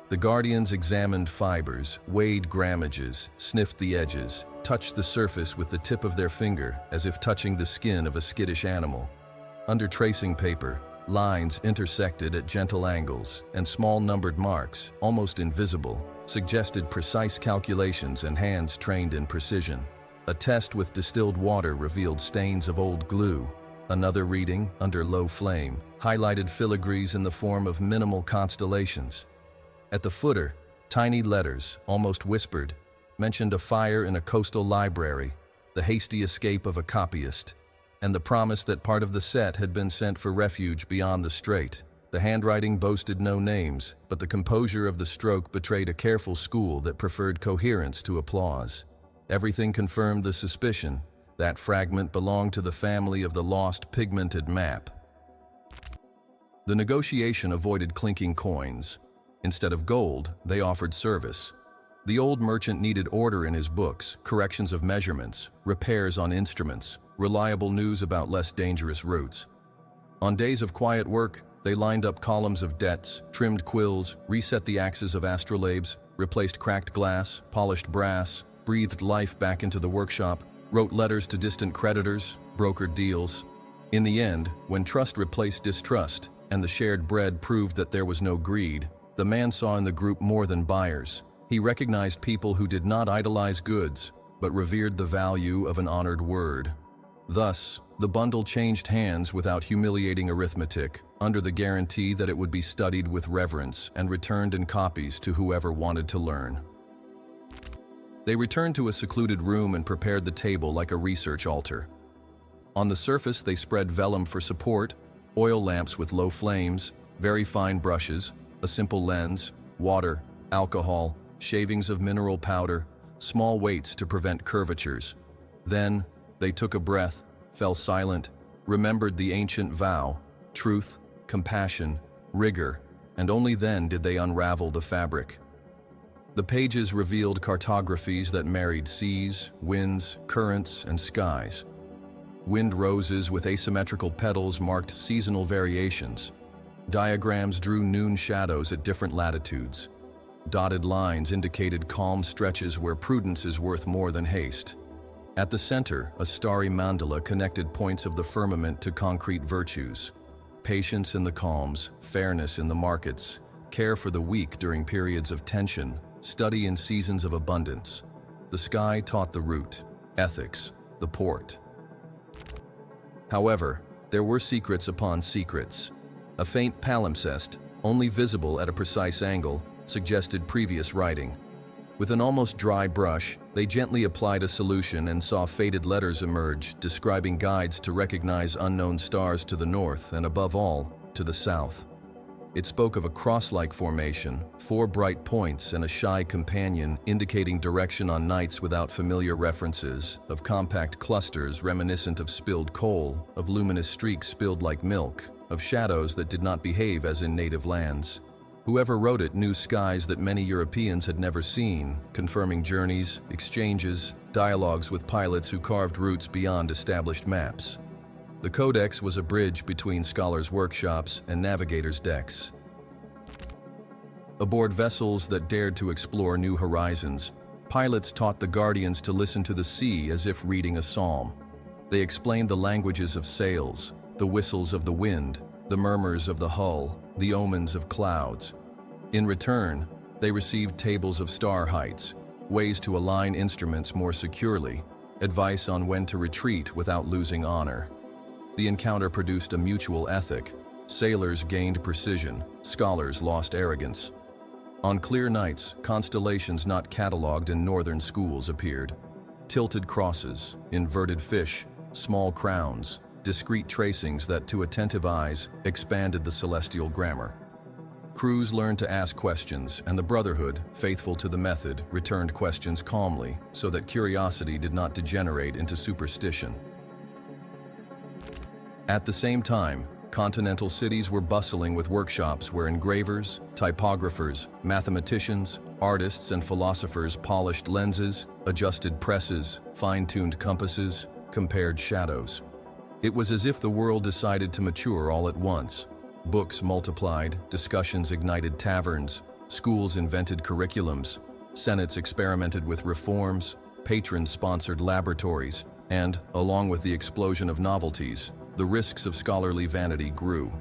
The guardians examined fibers, weighed grammages, sniffed the edges, touched the surface with the tip of their finger as if touching the skin of a skittish animal. Under tracing paper, lines intersected at gentle angles, and small numbered marks, almost invisible, suggested precise calculations and hands trained in precision. A test with distilled water revealed stains of old glue. Another reading, under low flame, highlighted filigrees in the form of minimal constellations. At the footer, tiny letters, almost whispered, mentioned a fire in a coastal library, the hasty escape of a copyist, and the promise that part of the set had been sent for refuge beyond the strait. The handwriting boasted no names, but the composure of the stroke betrayed a careful school that preferred coherence to applause. Everything confirmed the suspicion that fragment belonged to the family of the lost pigmented map. The negotiation avoided clinking coins. Instead of gold, they offered service. The old merchant needed order in his books, corrections of measurements, repairs on instruments, reliable news about less dangerous routes. On days of quiet work, they lined up columns of debts, trimmed quills, reset the axes of astrolabes, replaced cracked glass, polished brass, breathed life back into the workshop, wrote letters to distant creditors, brokered deals. In the end, when trust replaced distrust, and the shared bread proved that there was no greed, the man saw in the group more than buyers. He recognized people who did not idolize goods, but revered the value of an honored word. Thus, the bundle changed hands without humiliating arithmetic, under the guarantee that it would be studied with reverence and returned in copies to whoever wanted to learn. They returned to a secluded room and prepared the table like a research altar. On the surface, they spread vellum for support, oil lamps with low flames, very fine brushes, a simple lens, water, alcohol, shavings of mineral powder, small weights to prevent curvatures. Then, they took a breath, fell silent, remembered the ancient vow, truth, compassion, rigor, and only then did they unravel the fabric. The pages revealed cartographies that married seas, winds, currents, and skies. Wind roses with asymmetrical petals marked seasonal variations. Diagrams drew noon shadows at different latitudes. Dotted lines indicated calm stretches where prudence is worth more than haste. At the center, a starry mandala connected points of the firmament to concrete virtues. Patience in the calms, fairness in the markets, care for the weak during periods of tension, study in seasons of abundance. The sky taught the route, ethics, the port. However, there were secrets upon secrets. A faint palimpsest, only visible at a precise angle, suggested previous writing. With an almost dry brush, they gently applied a solution and saw faded letters emerge, describing guides to recognize unknown stars to the north and, above all, to the south. It spoke of a cross-like formation, 4 bright points and a shy companion indicating direction on nights without familiar references, of compact clusters reminiscent of spilled coal, of luminous streaks spilled like milk, of shadows that did not behave as in native lands. Whoever wrote it knew skies that many Europeans had never seen, confirming journeys, exchanges, dialogues with pilots who carved routes beyond established maps. The Codex was a bridge between scholars' workshops and navigators' decks. Aboard vessels that dared to explore new horizons, pilots taught the guardians to listen to the sea as if reading a psalm. They explained the languages of sails, the whistles of the wind, the murmurs of the hull, the omens of clouds. In return, they received tables of star heights, ways to align instruments more securely, advice on when to retreat without losing honor. The encounter produced a mutual ethic. Sailors gained precision, scholars lost arrogance. On clear nights, constellations not catalogued in northern schools appeared. Tilted crosses, inverted fish, small crowns, discrete tracings that, to attentive eyes, expanded the celestial grammar. Crews learned to ask questions, and the Brotherhood, faithful to the method, returned questions calmly, so that curiosity did not degenerate into superstition. At the same time, Continental cities were bustling with workshops where engravers, typographers, mathematicians, artists, and philosophers polished lenses, adjusted presses, fine-tuned compasses, compared shadows. It was as if the world decided to mature all at once. Books multiplied, discussions ignited taverns, schools invented curriculums, senates experimented with reforms, patrons sponsored laboratories, and, along with the explosion of novelties, the risks of scholarly vanity grew.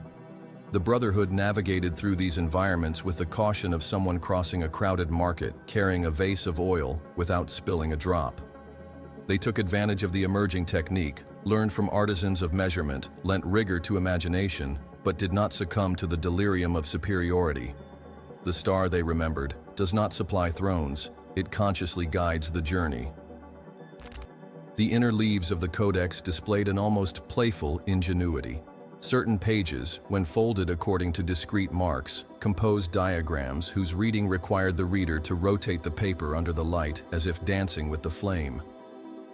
The Brotherhood navigated through these environments with the caution of someone crossing a crowded market, carrying a vase of oil without spilling a drop. They took advantage of the emerging technique, learned from artisans of measurement, lent rigor to imagination, but did not succumb to the delirium of superiority. The star, they remembered, does not supply thrones, it consciously guides the journey. The inner leaves of the Codex displayed an almost playful ingenuity. Certain pages, when folded according to discrete marks, composed diagrams whose reading required the reader to rotate the paper under the light as if dancing with the flame.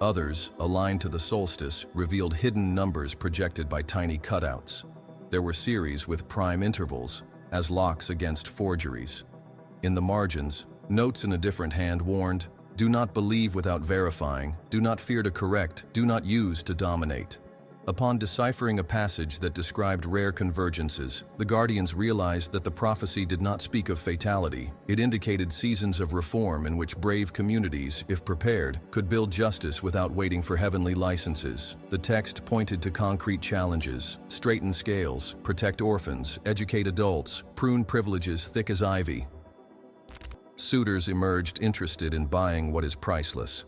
Others, aligned to the solstice, revealed hidden numbers projected by tiny cutouts. There were series with prime intervals, as locks against forgeries. In the margins, notes in a different hand warned, "Do not believe without verifying, do not fear to correct, do not use to dominate." Upon deciphering a passage that described rare convergences, the Guardians realized that the prophecy did not speak of fatality. It indicated seasons of reform in which brave communities, if prepared, could build justice without waiting for heavenly licenses. The text pointed to concrete challenges: straighten scales, protect orphans, educate adults, prune privileges thick as ivy. Suitors emerged interested in buying what is priceless.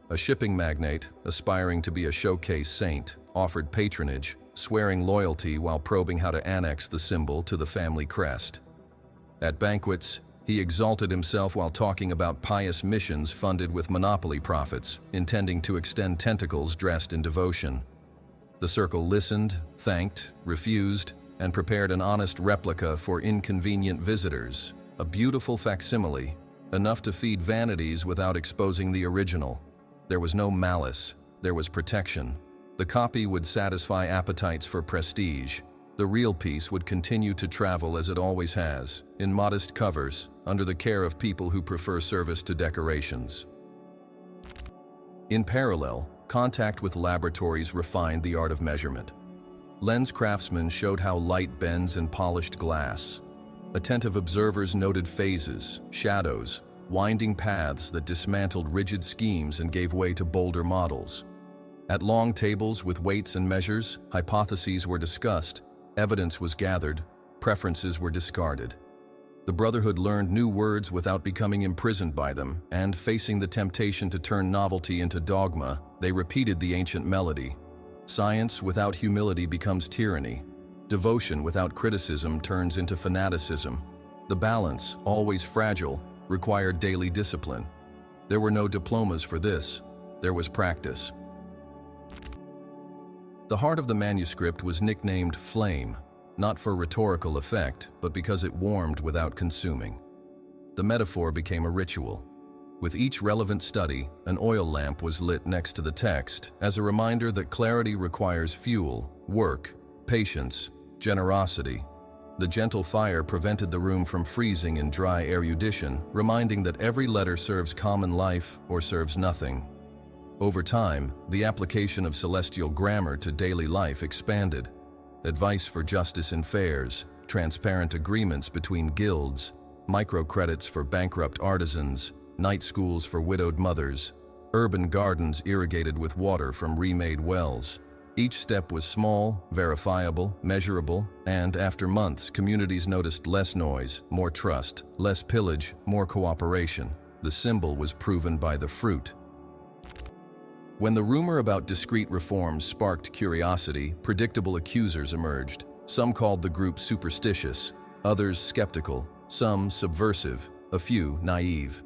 A shipping magnate, aspiring to be a showcase saint, offered patronage, swearing loyalty while probing how to annex the symbol to the family crest. At banquets, he exalted himself while talking about pious missions funded with monopoly profits, intending to extend tentacles dressed in devotion. The circle listened, thanked, refused, and prepared an honest replica for inconvenient visitors, a beautiful facsimile, enough to feed vanities without exposing the original. There was no malice, there was protection. The copy would satisfy appetites for prestige. The real piece would continue to travel as it always has, in modest covers, under the care of people who prefer service to decorations. In parallel, contact with laboratories refined the art of measurement. Lens craftsmen showed how light bends in polished glass. Attentive observers noted phases, shadows, winding paths that dismantled rigid schemes and gave way to bolder models. At long tables with weights and measures, hypotheses were discussed, evidence was gathered, preferences were discarded. The Brotherhood learned new words without becoming imprisoned by them, and facing the temptation to turn novelty into dogma, they repeated the ancient melody. Science without humility becomes tyranny. Devotion without criticism turns into fanaticism. The balance, always fragile, required daily discipline. There were no diplomas for this. There was practice. The heart of the manuscript was nicknamed Flame, not for rhetorical effect, but because it warmed without consuming. The metaphor became a ritual. With each relevant study, an oil lamp was lit next to the text, as a reminder that clarity requires fuel, work, patience, generosity. The gentle fire prevented the room from freezing in dry erudition, reminding that every letter serves common life or serves nothing. Over time, the application of celestial grammar to daily life expanded. Advice for justice in fairs, transparent agreements between guilds, microcredits for bankrupt artisans, night schools for widowed mothers, urban gardens irrigated with water from remade wells. Each step was small, verifiable, measurable, and after months, communities noticed less noise, more trust, less pillage, more cooperation. The symbol was proven by the fruit. When the rumor about discrete reforms sparked curiosity, predictable accusers emerged. Some called the group superstitious, others skeptical, some subversive, a few naive.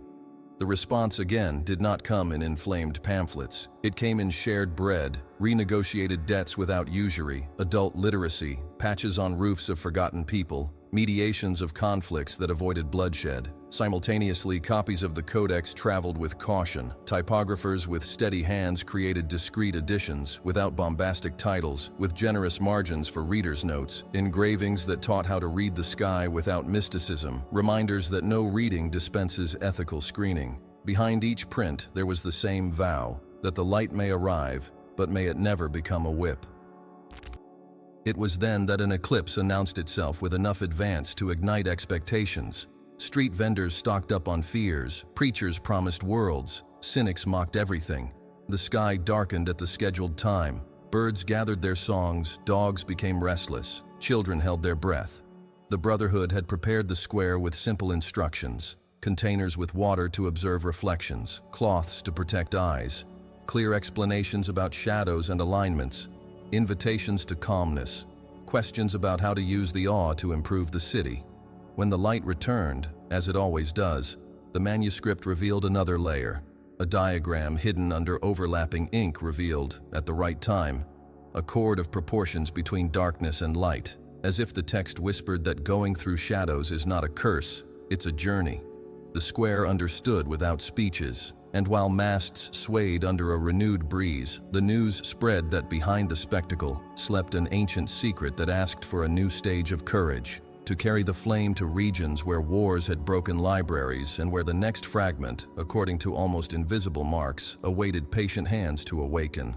The response again did not come in inflamed pamphlets. It came in shared bread, renegotiated debts without usury, adult literacy, patches on roofs of forgotten people, mediations of conflicts that avoided bloodshed. Simultaneously, copies of the Codex traveled with caution. Typographers with steady hands created discreet editions, without bombastic titles, with generous margins for readers' notes, engravings that taught how to read the sky without mysticism, reminders that no reading dispenses ethical screening. Behind each print, there was the same vow, that the light may arrive, but may it never become a whip. It was then that an eclipse announced itself with enough advance to ignite expectations. Street vendors stocked up on fears, preachers promised worlds, cynics mocked everything. The sky darkened at the scheduled time. Birds gathered their songs, dogs became restless, children held their breath. The Brotherhood had prepared the square with simple instructions: containers with water to observe reflections, cloths to protect eyes, clear explanations about shadows and alignments, invitations to calmness, questions about how to use the awe to improve the city. When the light returned, as it always does, the manuscript revealed another layer. A diagram hidden under overlapping ink revealed, at the right time, a chord of proportions between darkness and light, as if the text whispered that going through shadows is not a curse, it's a journey. The square understood without speeches, and while masts swayed under a renewed breeze, the news spread that behind the spectacle slept an ancient secret that asked for a new stage of courage, to carry the flame to regions where wars had broken libraries and where the next fragment, according to almost invisible marks, awaited patient hands to awaken.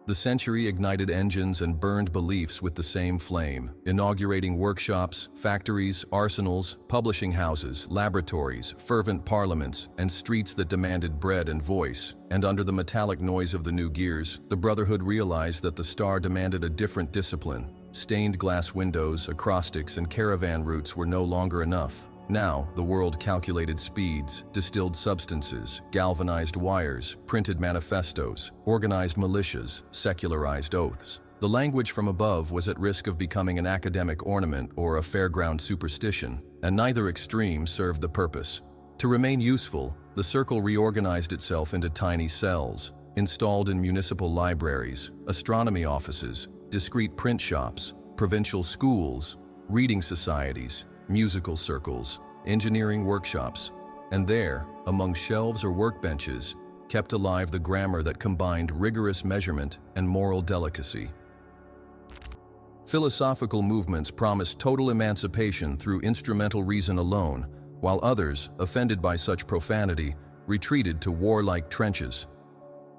The century ignited engines and burned beliefs with the same flame, inaugurating workshops, factories, arsenals, publishing houses, laboratories, fervent parliaments, and streets that demanded bread and voice. And under the metallic noise of the new gears, the Brotherhood realized that the star demanded a different discipline. Stained glass windows, acrostics, and caravan routes were no longer enough. Now, the world calculated speeds, distilled substances, galvanized wires, printed manifestos, organized militias, secularized oaths. The language from above was at risk of becoming an academic ornament or a fairground superstition, and neither extreme served the purpose. To remain useful, the circle reorganized itself into tiny cells, installed in municipal libraries, astronomy offices, discrete print shops, provincial schools, reading societies, musical circles, engineering workshops, and there, among shelves or workbenches, kept alive the grammar that combined rigorous measurement and moral delicacy. Philosophical movements promised total emancipation through instrumental reason alone, while others, offended by such profanity, retreated to warlike trenches.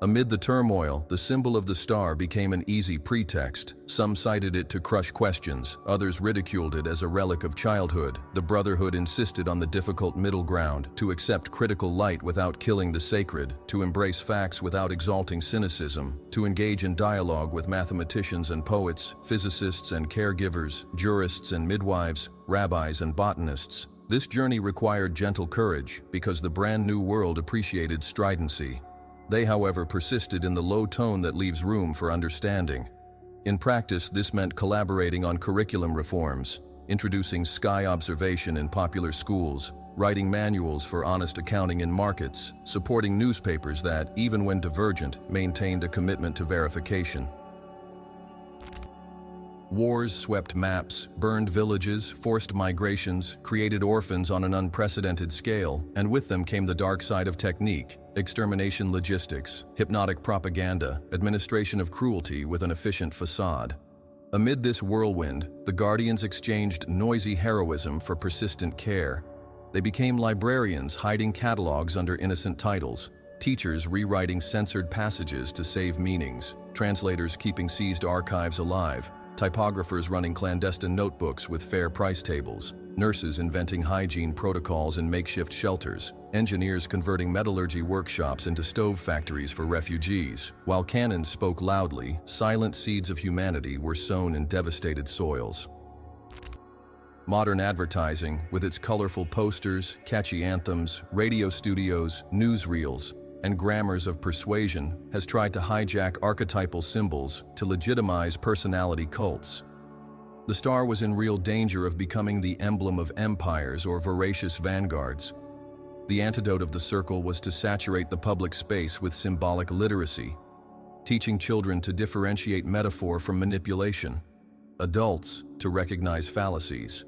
Amid the turmoil, the symbol of the star became an easy pretext. Some cited it to crush questions, others ridiculed it as a relic of childhood. The Brotherhood insisted on the difficult middle ground, to accept critical light without killing the sacred, to embrace facts without exalting cynicism, to engage in dialogue with mathematicians and poets, physicists and caregivers, jurists and midwives, rabbis and botanists. This journey required gentle courage, because the brand new world appreciated stridency. They, however, persisted in the low tone that leaves room for understanding. In practice, this meant collaborating on curriculum reforms, introducing sky observation in popular schools, writing manuals for honest accounting in markets, supporting newspapers that, even when divergent, maintained a commitment to verification. Wars swept maps, burned villages, forced migrations, created orphans on an unprecedented scale, and with them came the dark side of technique, extermination logistics, hypnotic propaganda, administration of cruelty with an efficient facade. Amid this whirlwind, the Guardians exchanged noisy heroism for persistent care. They became librarians hiding catalogs under innocent titles, teachers rewriting censored passages to save meanings, translators keeping seized archives alive, typographers running clandestine notebooks with fair price tables, nurses inventing hygiene protocols in makeshift shelters, engineers converting metallurgy workshops into stove factories for refugees. While cannons spoke loudly, silent seeds of humanity were sown in devastated soils. Modern advertising, with its colorful posters, catchy anthems, radio studios, newsreels, and grammars of persuasion, has tried to hijack archetypal symbols to legitimize personality cults. The star was in real danger of becoming the emblem of empires or voracious vanguards. The antidote of the circle was to saturate the public space with symbolic literacy, teaching children to differentiate metaphor from manipulation. adults to recognize fallacies,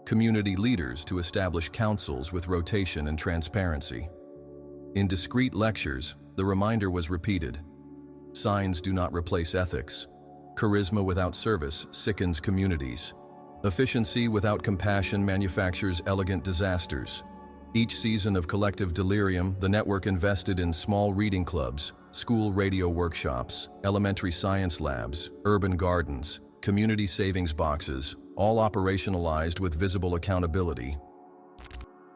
community leaders to establish councils with rotation and transparency. In discrete lectures, the reminder was repeated. Signs do not replace ethics. Charisma without service sickens communities. Efficiency without compassion manufactures elegant disasters. Each season of collective delirium, the network invested in small reading clubs, school radio workshops, elementary science labs, urban gardens, community savings boxes, all operationalized with visible accountability.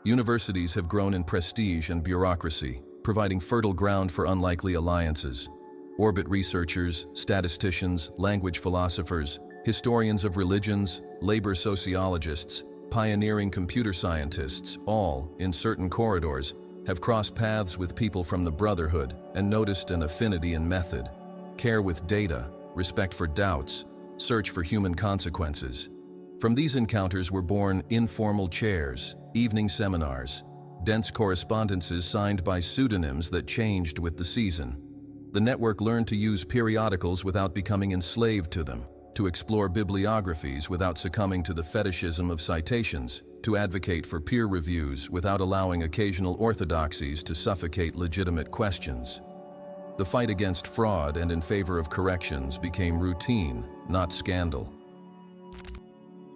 Universities have grown in prestige and bureaucracy, providing fertile ground for unlikely alliances. Orbit researchers, statisticians, language philosophers, historians of religions, labor sociologists, pioneering computer scientists, all, in certain corridors, have crossed paths with people from the Brotherhood and noticed an affinity in method, care with data, respect for doubts, search for human consequences. From these encounters were born informal chairs, evening seminars, dense correspondences signed by pseudonyms that changed with the season. The network learned to use periodicals without becoming enslaved to them, to explore bibliographies without succumbing to the fetishism of citations, to advocate for peer reviews without allowing occasional orthodoxies to suffocate legitimate questions. The fight against fraud and in favor of corrections became routine, not scandal.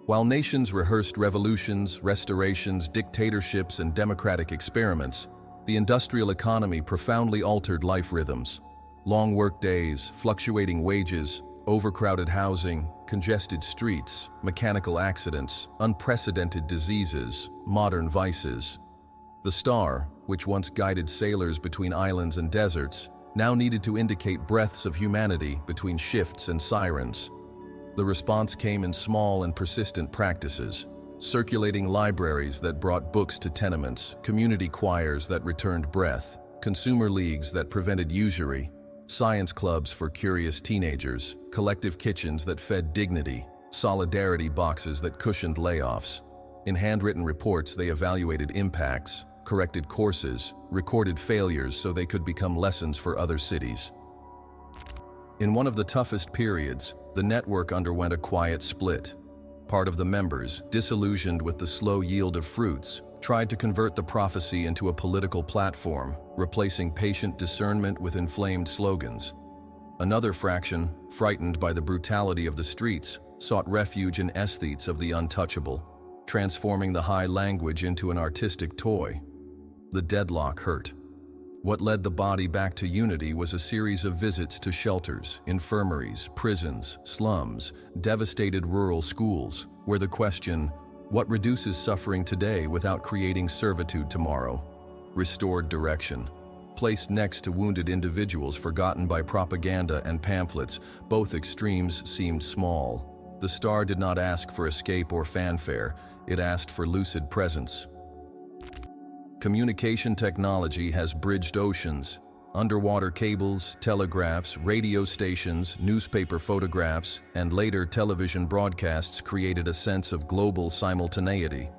While nations rehearsed revolutions, restorations, dictatorships, and democratic experiments, the industrial economy profoundly altered life rhythms. Long work days, fluctuating wages, overcrowded housing, congested streets, mechanical accidents, unprecedented diseases, modern vices. The star, which once guided sailors between islands and deserts, now needed to indicate breaths of humanity between shifts and sirens. The response came in small and persistent practices: circulating libraries that brought books to tenements, community choirs that returned breath, consumer leagues that prevented usury, science clubs for curious teenagers, collective kitchens that fed dignity, solidarity boxes that cushioned layoffs. In handwritten reports, they evaluated impacts, corrected courses, recorded failures so they could become lessons for other cities. In one of the toughest periods, the network underwent a quiet split. Part of the members, disillusioned with the slow yield of fruits, tried to convert the prophecy into a political platform, replacing patient discernment with inflamed slogans. Another fraction, frightened by the brutality of the streets, sought refuge in aesthetes of the untouchable, transforming the high language into an artistic toy. The deadlock hurt. What led the body back to unity was a series of visits to shelters, infirmaries, prisons, slums, devastated rural schools, where the question, "What reduces suffering today without creating servitude tomorrow?" restored direction. Placed next to wounded individuals forgotten by propaganda and pamphlets, both extremes seemed small. The star did not ask for escape or fanfare, it asked for lucid presence. Communication technology has bridged oceans. Underwater cables, telegraphs, radio stations, newspaper photographs, and later television broadcasts created a sense of global simultaneity.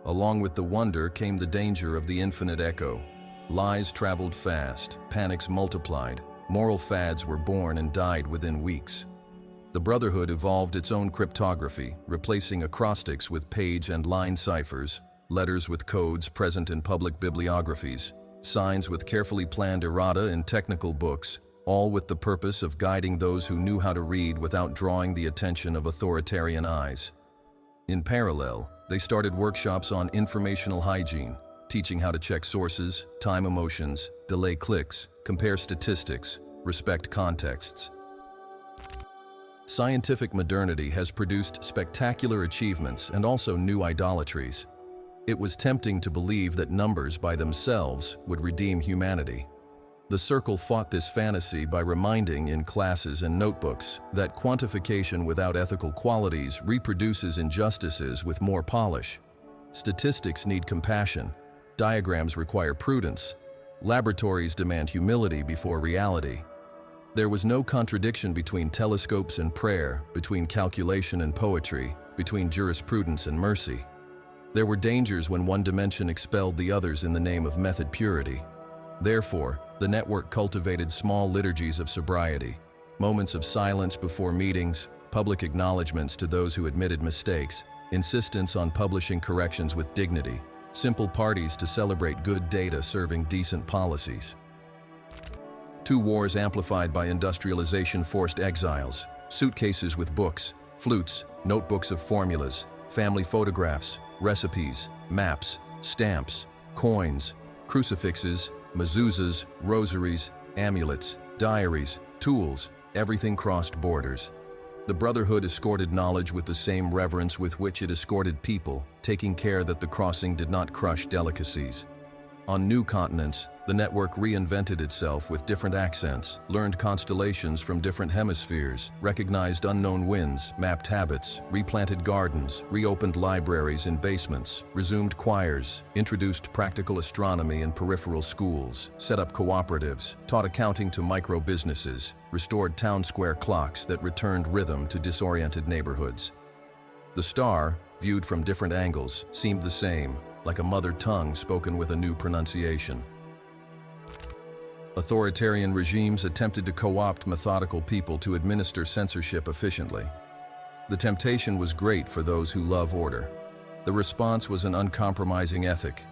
Along with the wonder came the danger of the infinite echo. Lies traveled fast, panics multiplied, moral fads were born and died within weeks. The Brotherhood evolved its own cryptography, replacing acrostics with page and line ciphers, letters with codes present in public bibliographies, signs with carefully planned errata in technical books, all with the purpose of guiding those who knew how to read without drawing the attention of authoritarian eyes. In parallel, they started workshops on informational hygiene, teaching how to check sources, time emotions, delay clicks, compare statistics, respect contexts. Scientific modernity has produced spectacular achievements and also new idolatries. It was tempting to believe that numbers by themselves would redeem humanity. The Circle fought this fantasy by reminding in classes and notebooks that quantification without ethical qualities reproduces injustices with more polish. Statistics need compassion. Diagrams require prudence. Laboratories demand humility before reality. There was no contradiction between telescopes and prayer, between calculation and poetry, between jurisprudence and mercy. There were dangers when one dimension expelled the others in the name of method purity. Therefore, the network cultivated small liturgies of sobriety, moments of silence before meetings, public acknowledgments to those who admitted mistakes, insistence on publishing corrections with dignity, simple parties to celebrate good data serving decent policies. Two wars amplified by industrialization forced exiles, suitcases with books, flutes, notebooks of formulas, family photographs, recipes, maps, stamps, coins, crucifixes, mezuzahs, rosaries, amulets, diaries, tools, everything crossed borders. The Brotherhood escorted knowledge with the same reverence with which it escorted people, taking care that the crossing did not crush delicacies. On new continents, the network reinvented itself with different accents, learned constellations from different hemispheres, recognized unknown winds, mapped habits, replanted gardens, reopened libraries in basements, resumed choirs, introduced practical astronomy in peripheral schools, set up cooperatives, taught accounting to micro-businesses, restored town square clocks that returned rhythm to disoriented neighborhoods. The star, viewed from different angles, seemed the same, like a mother tongue spoken with a new pronunciation. Authoritarian regimes attempted to co-opt methodical people to administer censorship efficiently. The temptation was great for those who love order. The response was an uncompromising ethic.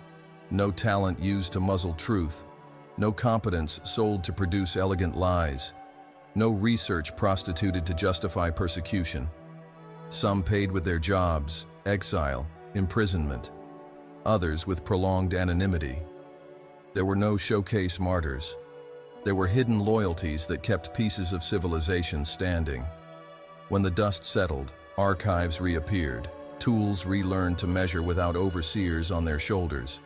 No talent used to muzzle truth. No competence sold to produce elegant lies. No research prostituted to justify persecution. Some paid with their jobs, exile, imprisonment. Others with prolonged anonymity. There were no showcase martyrs. There were hidden loyalties that kept pieces of civilization standing. When the dust settled, archives reappeared, tools relearned to measure without overseers on their shoulders.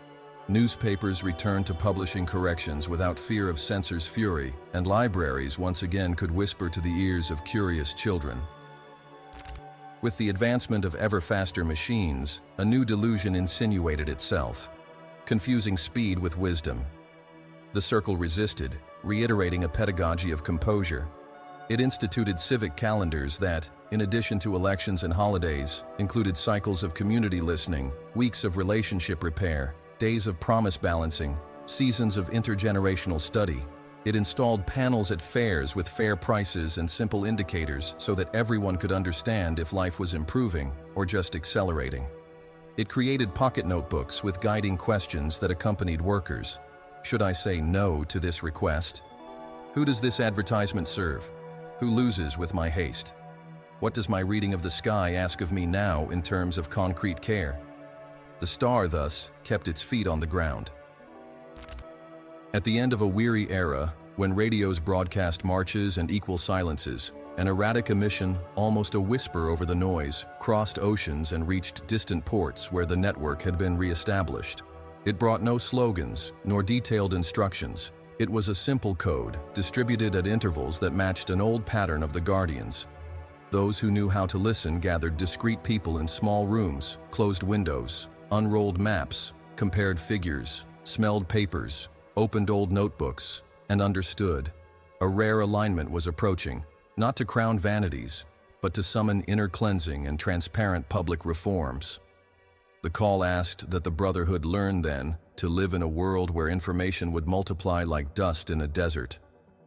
Newspapers returned to publishing corrections without fear of censors' fury, and libraries once again could whisper to the ears of curious children. With the advancement of ever-faster machines, a new delusion insinuated itself, confusing speed with wisdom. The circle resisted, reiterating a pedagogy of composure. It instituted civic calendars that, in addition to elections and holidays, included cycles of community listening, weeks of relationship repair, days of promise balancing, seasons of intergenerational study. It installed panels at fairs with fair prices and simple indicators so that everyone could understand if life was improving or just accelerating. It created pocket notebooks with guiding questions that accompanied workers. Should I say no to this request? Who does this advertisement serve? Who loses with my haste? What does my reading of the sky ask of me now in terms of concrete care? The star, thus, kept its feet on the ground. At the end of a weary era, when radios broadcast marches and equal silences, an erratic emission, almost a whisper over the noise, crossed oceans and reached distant ports where the network had been re-established. It brought no slogans, nor detailed instructions. It was a simple code, distributed at intervals that matched an old pattern of the Guardians. Those who knew how to listen gathered discreet people in small rooms, closed windows, unrolled maps, compared figures, smelled papers, opened old notebooks, and understood. A rare alignment was approaching, not to crown vanities, but to summon inner cleansing and transparent public reforms. The call asked that the Brotherhood learn then to live in a world where information would multiply like dust in a desert,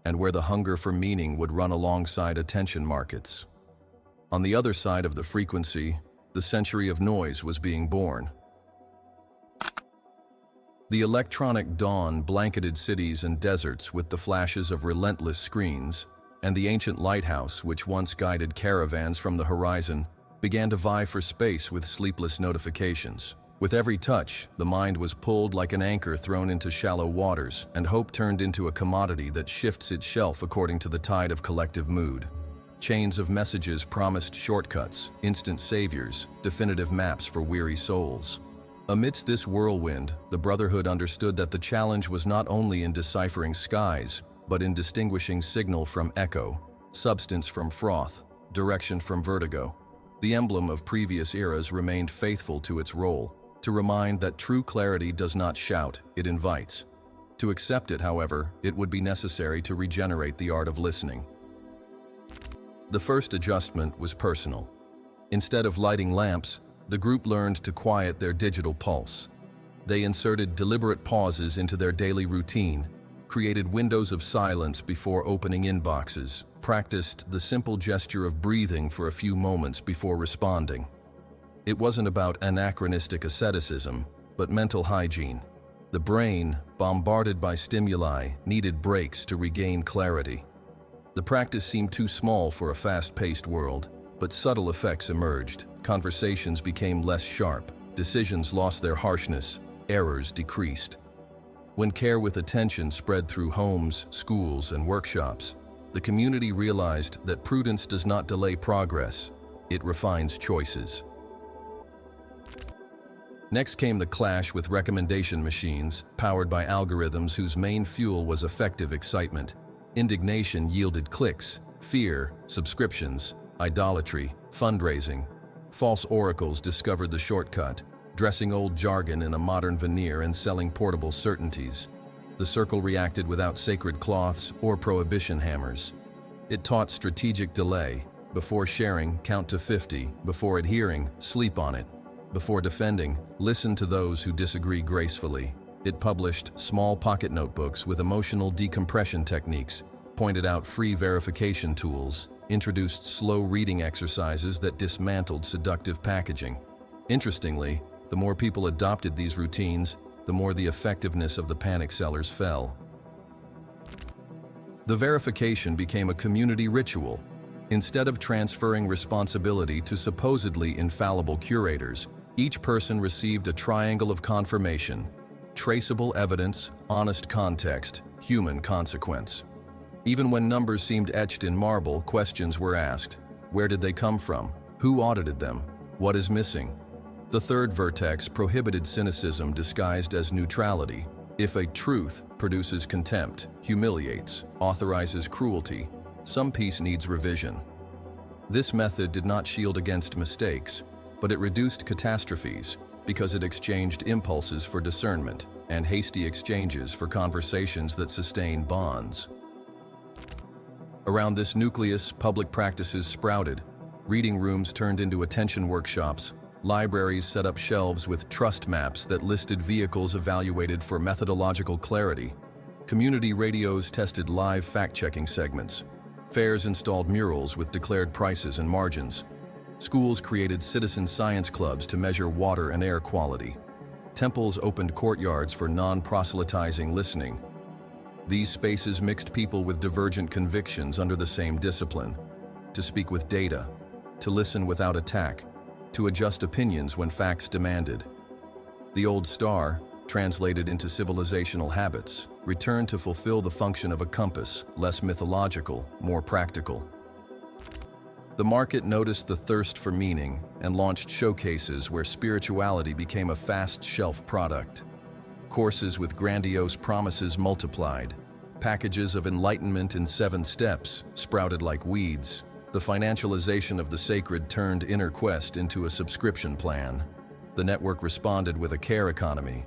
and where the hunger for meaning would run alongside attention markets. On the other side of the frequency, the century of noise was being born. The electronic dawn blanketed cities and deserts with the flashes of relentless screens, and the ancient lighthouse, which once guided caravans from the horizon, began to vie for space with sleepless notifications. With every touch, the mind was pulled like an anchor thrown into shallow waters, and hope turned into a commodity that shifts its shelf according to the tide of collective mood. Chains of messages promised shortcuts, instant saviors, definitive maps for weary souls. Amidst this whirlwind, the Brotherhood understood that the challenge was not only in deciphering skies, but in distinguishing signal from echo, substance from froth, direction from vertigo. The emblem of previous eras remained faithful to its role, to remind that true clarity does not shout, it invites. To accept it, however, it would be necessary to regenerate the art of listening. The first adjustment was personal. Instead of lighting lamps, the group learned to quiet their digital pulse. They inserted deliberate pauses into their daily routine, created windows of silence before opening inboxes, practiced the simple gesture of breathing for a few moments before responding. It wasn't about anachronistic asceticism, but mental hygiene. The brain, bombarded by stimuli, needed breaks to regain clarity. The practice seemed too small for a fast-paced world, but subtle effects emerged. Conversations became less sharp, decisions lost their harshness, errors decreased. When care with attention spread through homes, schools, and workshops, the community realized that prudence does not delay progress, it refines choices. Next came the clash with recommendation machines, powered by algorithms whose main fuel was affective excitement. Indignation yielded clicks, fear, subscriptions, idolatry, fundraising. False oracles discovered the shortcut, dressing old jargon in a modern veneer and selling portable certainties. The circle reacted without sacred cloths or prohibition hammers. It taught strategic delay. Before sharing, count to 50. Before adhering, sleep on it. Before defending, listen to those who disagree gracefully. It published small pocket notebooks with emotional decompression techniques, pointed out free verification tools, introduced slow reading exercises that dismantled seductive packaging. Interestingly, the more people adopted these routines, the more the effectiveness of the panic sellers fell. The verification became a community ritual. Instead of transferring responsibility to supposedly infallible curators, each person received a triangle of confirmation: traceable evidence, honest context, human consequence. Even when numbers seemed etched in marble, questions were asked. Where did they come from? Who audited them? What is missing? The third vertex prohibited cynicism disguised as neutrality. If a truth produces contempt, humiliates, authorizes cruelty, some piece needs revision. This method did not shield against mistakes, but it reduced catastrophes because it exchanged impulses for discernment and hasty exchanges for conversations that sustain bonds. Around this nucleus, public practices sprouted. Reading rooms turned into attention workshops. Libraries set up shelves with trust maps that listed vehicles evaluated for methodological clarity. Community radios tested live fact-checking segments. Fairs installed murals with declared prices and margins. Schools created citizen science clubs to measure water and air quality. Temples opened courtyards for non-proselytizing listening. These spaces mixed people with divergent convictions under the same discipline: to speak with data, to listen without attack, to adjust opinions when facts demanded. The old star, translated into civilizational habits, returned to fulfill the function of a compass, less mythological, more practical. The market noticed the thirst for meaning and launched showcases where spirituality became a fast shelf product. Courses with grandiose promises multiplied. Packages of enlightenment in 7 steps sprouted like weeds. The financialization of the sacred turned inner quest into a subscription plan. The network responded with a care economy.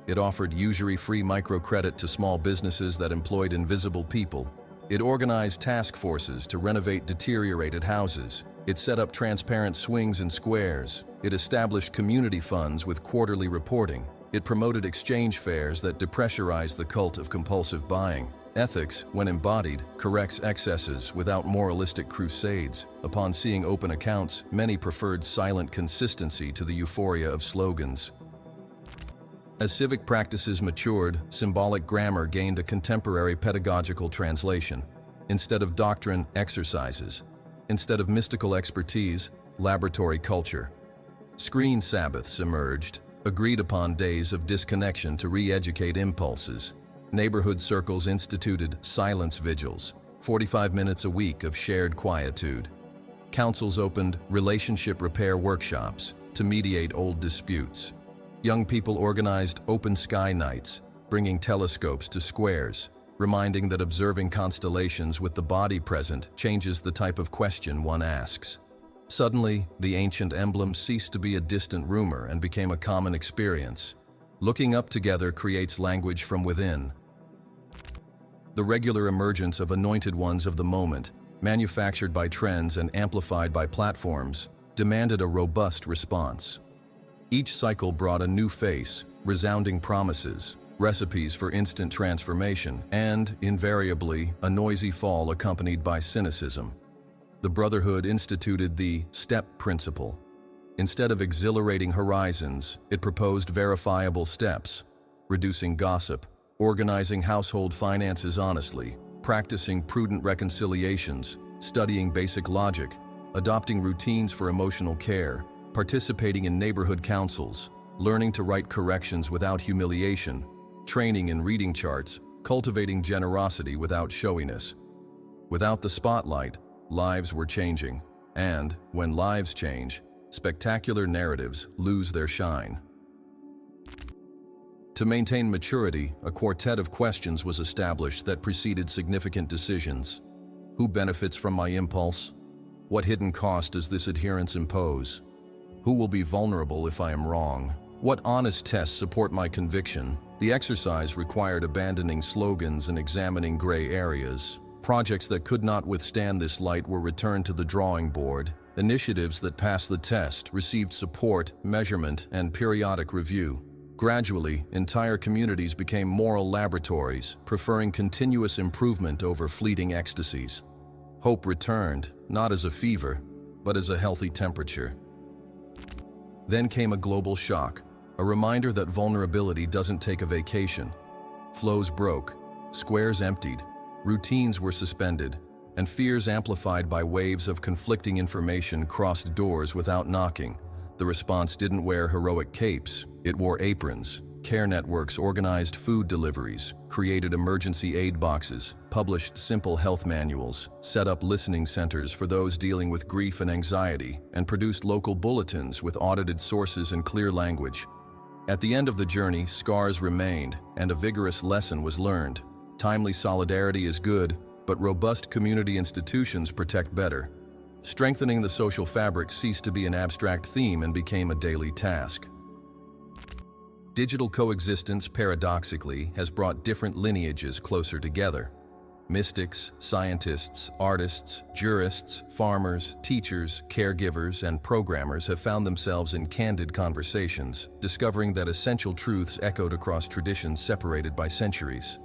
It offered usury-free microcredit to small businesses that employed invisible people. It organized task forces to renovate deteriorated houses. It set up transparent swings and squares. It established community funds with quarterly reporting. It promoted exchange fairs that depressurized the cult of compulsive buying. Ethics, when embodied, corrects excesses without moralistic crusades. Upon seeing open accounts, many preferred silent consistency to the euphoria of slogans. As civic practices matured, symbolic grammar gained a contemporary pedagogical translation. Instead of doctrine, exercises. Instead of mystical expertise, laboratory culture. Screen Sabbaths emerged, agreed-upon days of disconnection to re-educate impulses. Neighborhood circles instituted silence vigils, 45 minutes a week of shared quietude. Councils opened relationship repair workshops to mediate old disputes. Young people organized open sky nights, bringing telescopes to squares, reminding that observing constellations with the body present changes the type of question one asks. Suddenly, the ancient emblem ceased to be a distant rumor and became a common experience. Looking up together creates language from within. The regular emergence of anointed ones of the moment, manufactured by trends and amplified by platforms, demanded a robust response. Each cycle brought a new face, resounding promises, recipes for instant transformation, and, invariably, a noisy fall accompanied by cynicism. The Brotherhood instituted the step principle. Instead of exhilarating horizons, it proposed verifiable steps, reducing gossip, organizing household finances honestly, practicing prudent reconciliations, studying basic logic, adopting routines for emotional care, participating in neighborhood councils, learning to write corrections without humiliation, training in reading charts, cultivating generosity without showiness. Without the spotlight, lives were changing, and, when lives change, spectacular narratives lose their shine. To maintain maturity, a quartet of questions was established that preceded significant decisions. Who benefits from my impulse? What hidden cost does this adherence impose? Who will be vulnerable if I am wrong? What honest tests support my conviction? The exercise required abandoning slogans and examining gray areas. Projects that could not withstand this light were returned to the drawing board. Initiatives that passed the test received support, measurement, and periodic review. Gradually, entire communities became moral laboratories, preferring continuous improvement over fleeting ecstasies. Hope returned, not as a fever, but as a healthy temperature. Then came a global shock, a reminder that vulnerability doesn't take a vacation. Flows broke, squares emptied, routines were suspended, and fears amplified by waves of conflicting information crossed doors without knocking. The response didn't wear heroic capes, it wore aprons. Care networks organized food deliveries, created emergency aid boxes, published simple health manuals, set up listening centers for those dealing with grief and anxiety, and produced local bulletins with audited sources and clear language. At the end of the journey, scars remained, and a vigorous lesson was learned. Timely solidarity is good, but robust community institutions protect better. Strengthening the social fabric ceased to be an abstract theme and became a daily task. Digital coexistence, paradoxically, has brought different lineages closer together. Mystics, scientists, artists, jurists, farmers, teachers, caregivers, and programmers have found themselves in candid conversations, discovering that essential truths echoed across traditions separated by centuries.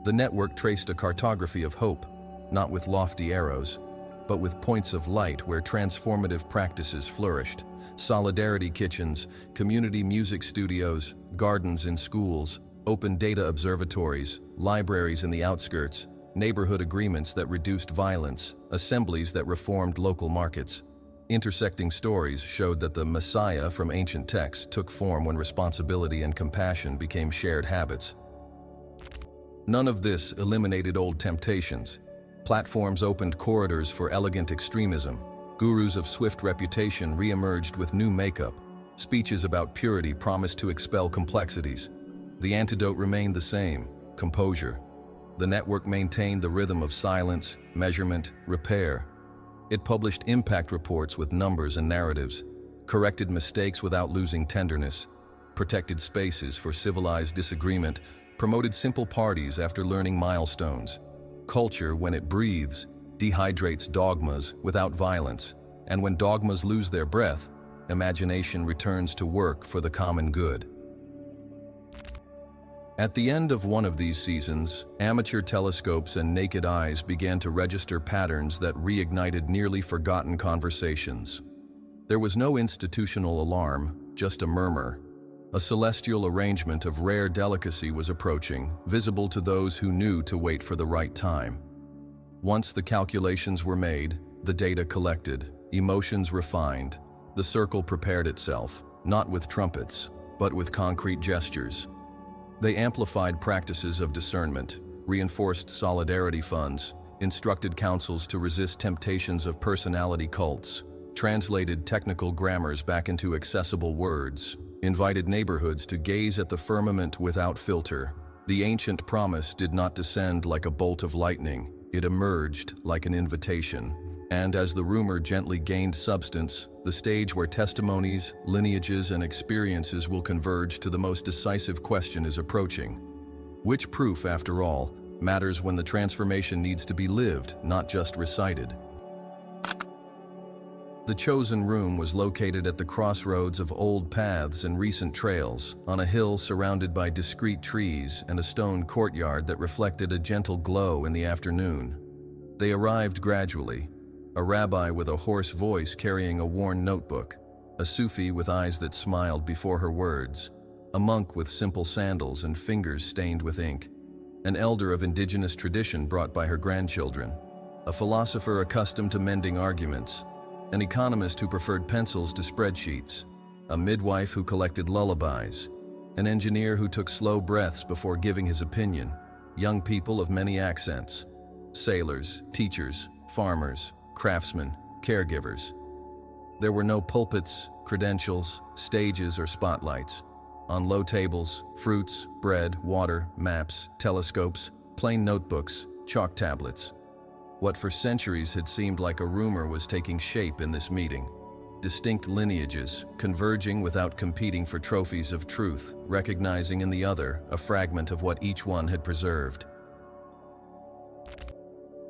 The network traced a cartography of hope, not with lofty arrows, but with points of light where transformative practices flourished. Solidarity kitchens, community music studios, gardens in schools, open data observatories, libraries in the outskirts, neighborhood agreements that reduced violence, assemblies that reformed local markets. Intersecting stories showed that the Messiah from ancient texts took form when responsibility and compassion became shared habits. None of this eliminated old temptations. Platforms opened corridors for elegant extremism. Gurus of swift reputation re-emerged with new makeup. Speeches about purity promised to expel complexities. The antidote remained the same: composure. The network maintained the rhythm of silence, measurement, repair. It published impact reports with numbers and narratives, corrected mistakes without losing tenderness, protected spaces for civilized disagreement, promoted simple parties after learning milestones. Culture, when it breathes, dehydrates dogmas without violence, and when dogmas lose their breath, imagination returns to work for the common good. At the end of one of these seasons, amateur telescopes and naked eyes began to register patterns that reignited nearly forgotten conversations. There was no institutional alarm, just a murmur. A celestial arrangement of rare delicacy was approaching, visible to those who knew to wait for the right time. Once the calculations were made, the data collected, emotions refined, the circle prepared itself, not with trumpets, but with concrete gestures. They amplified practices of discernment, reinforced solidarity funds, instructed councils to resist temptations of personality cults, translated technical grammars back into accessible words, invited neighborhoods to gaze at the firmament without filter. The ancient promise did not descend like a bolt of lightning, it emerged like an invitation. And as the rumor gently gained substance, the stage where testimonies, lineages, and experiences will converge to the most decisive question is approaching. Which proof, after all, matters when the transformation needs to be lived, not just recited? The chosen room was located at the crossroads of old paths and recent trails, on a hill surrounded by discreet trees and a stone courtyard that reflected a gentle glow in the afternoon. They arrived gradually, a rabbi with a hoarse voice carrying a worn notebook, a Sufi with eyes that smiled before her words, a monk with simple sandals and fingers stained with ink, an elder of indigenous tradition brought by her grandchildren, a philosopher accustomed to mending arguments, an economist who preferred pencils to spreadsheets, a midwife who collected lullabies, an engineer who took slow breaths before giving his opinion, young people of many accents, sailors, teachers, farmers, craftsmen, caregivers. There were no pulpits, credentials, stages, or spotlights. On low tables, fruits, bread, water, maps, telescopes, plain notebooks, chalk tablets. What for centuries had seemed like a rumor was taking shape in this meeting. Distinct lineages, converging without competing for trophies of truth, recognizing in the other a fragment of what each one had preserved.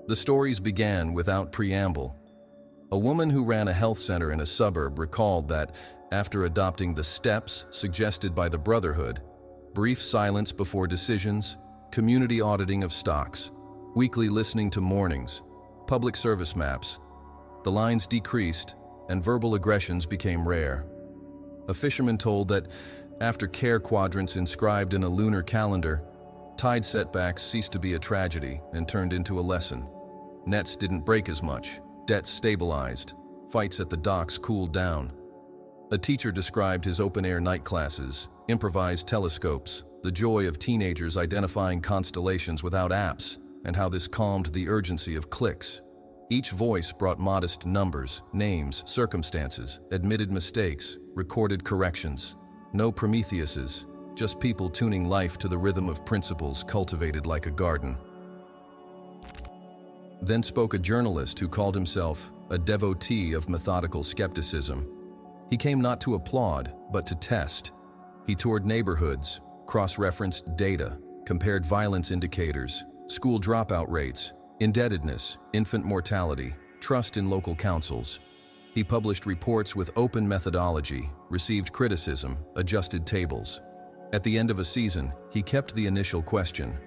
The stories began without preamble. A woman who ran a health center in a suburb recalled that, after adopting the steps suggested by the Brotherhood, brief silence before decisions, community auditing of stocks, weekly listening to mornings, public service maps, the lines decreased and verbal aggressions became rare. A fisherman told that, after care quadrants inscribed in a lunar calendar, tide setbacks ceased to be a tragedy and turned into a lesson. Nets didn't break as much, debts stabilized, fights at the docks cooled down. A teacher described his open-air night classes, improvised telescopes, the joy of teenagers identifying constellations without apps, and how this calmed the urgency of clicks. Each voice brought modest numbers, names, circumstances, admitted mistakes, recorded corrections. No Prometheuses, just people tuning life to the rhythm of principles cultivated like a garden. Then spoke a journalist who called himself a devotee of methodical skepticism. He came not to applaud, but to test. He toured neighborhoods, cross-referenced data, compared violence indicators, school dropout rates, indebtedness, infant mortality, trust in local councils. He published reports with open methodology, received criticism, adjusted tables. At the end of a season, he kept the initial question,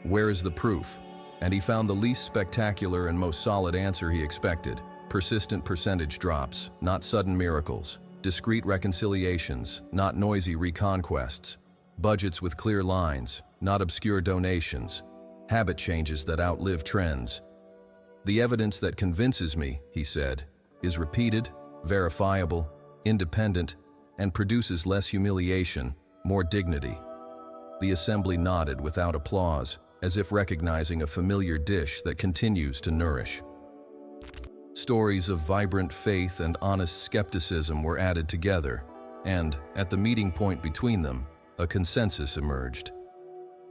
"Where is the proof?" And he found the least spectacular and most solid answer he expected: persistent percentage drops, not sudden miracles; discrete reconciliations, not noisy reconquests; budgets with clear lines, not obscure donations; habit changes that outlive trends. "The evidence that convinces me," he said, "is repeated, verifiable, independent, and produces less humiliation, more dignity." The assembly nodded without applause, as if recognizing a familiar dish that continues to nourish. Stories of vibrant faith and honest skepticism were added together, and, at the meeting point between them, a consensus emerged.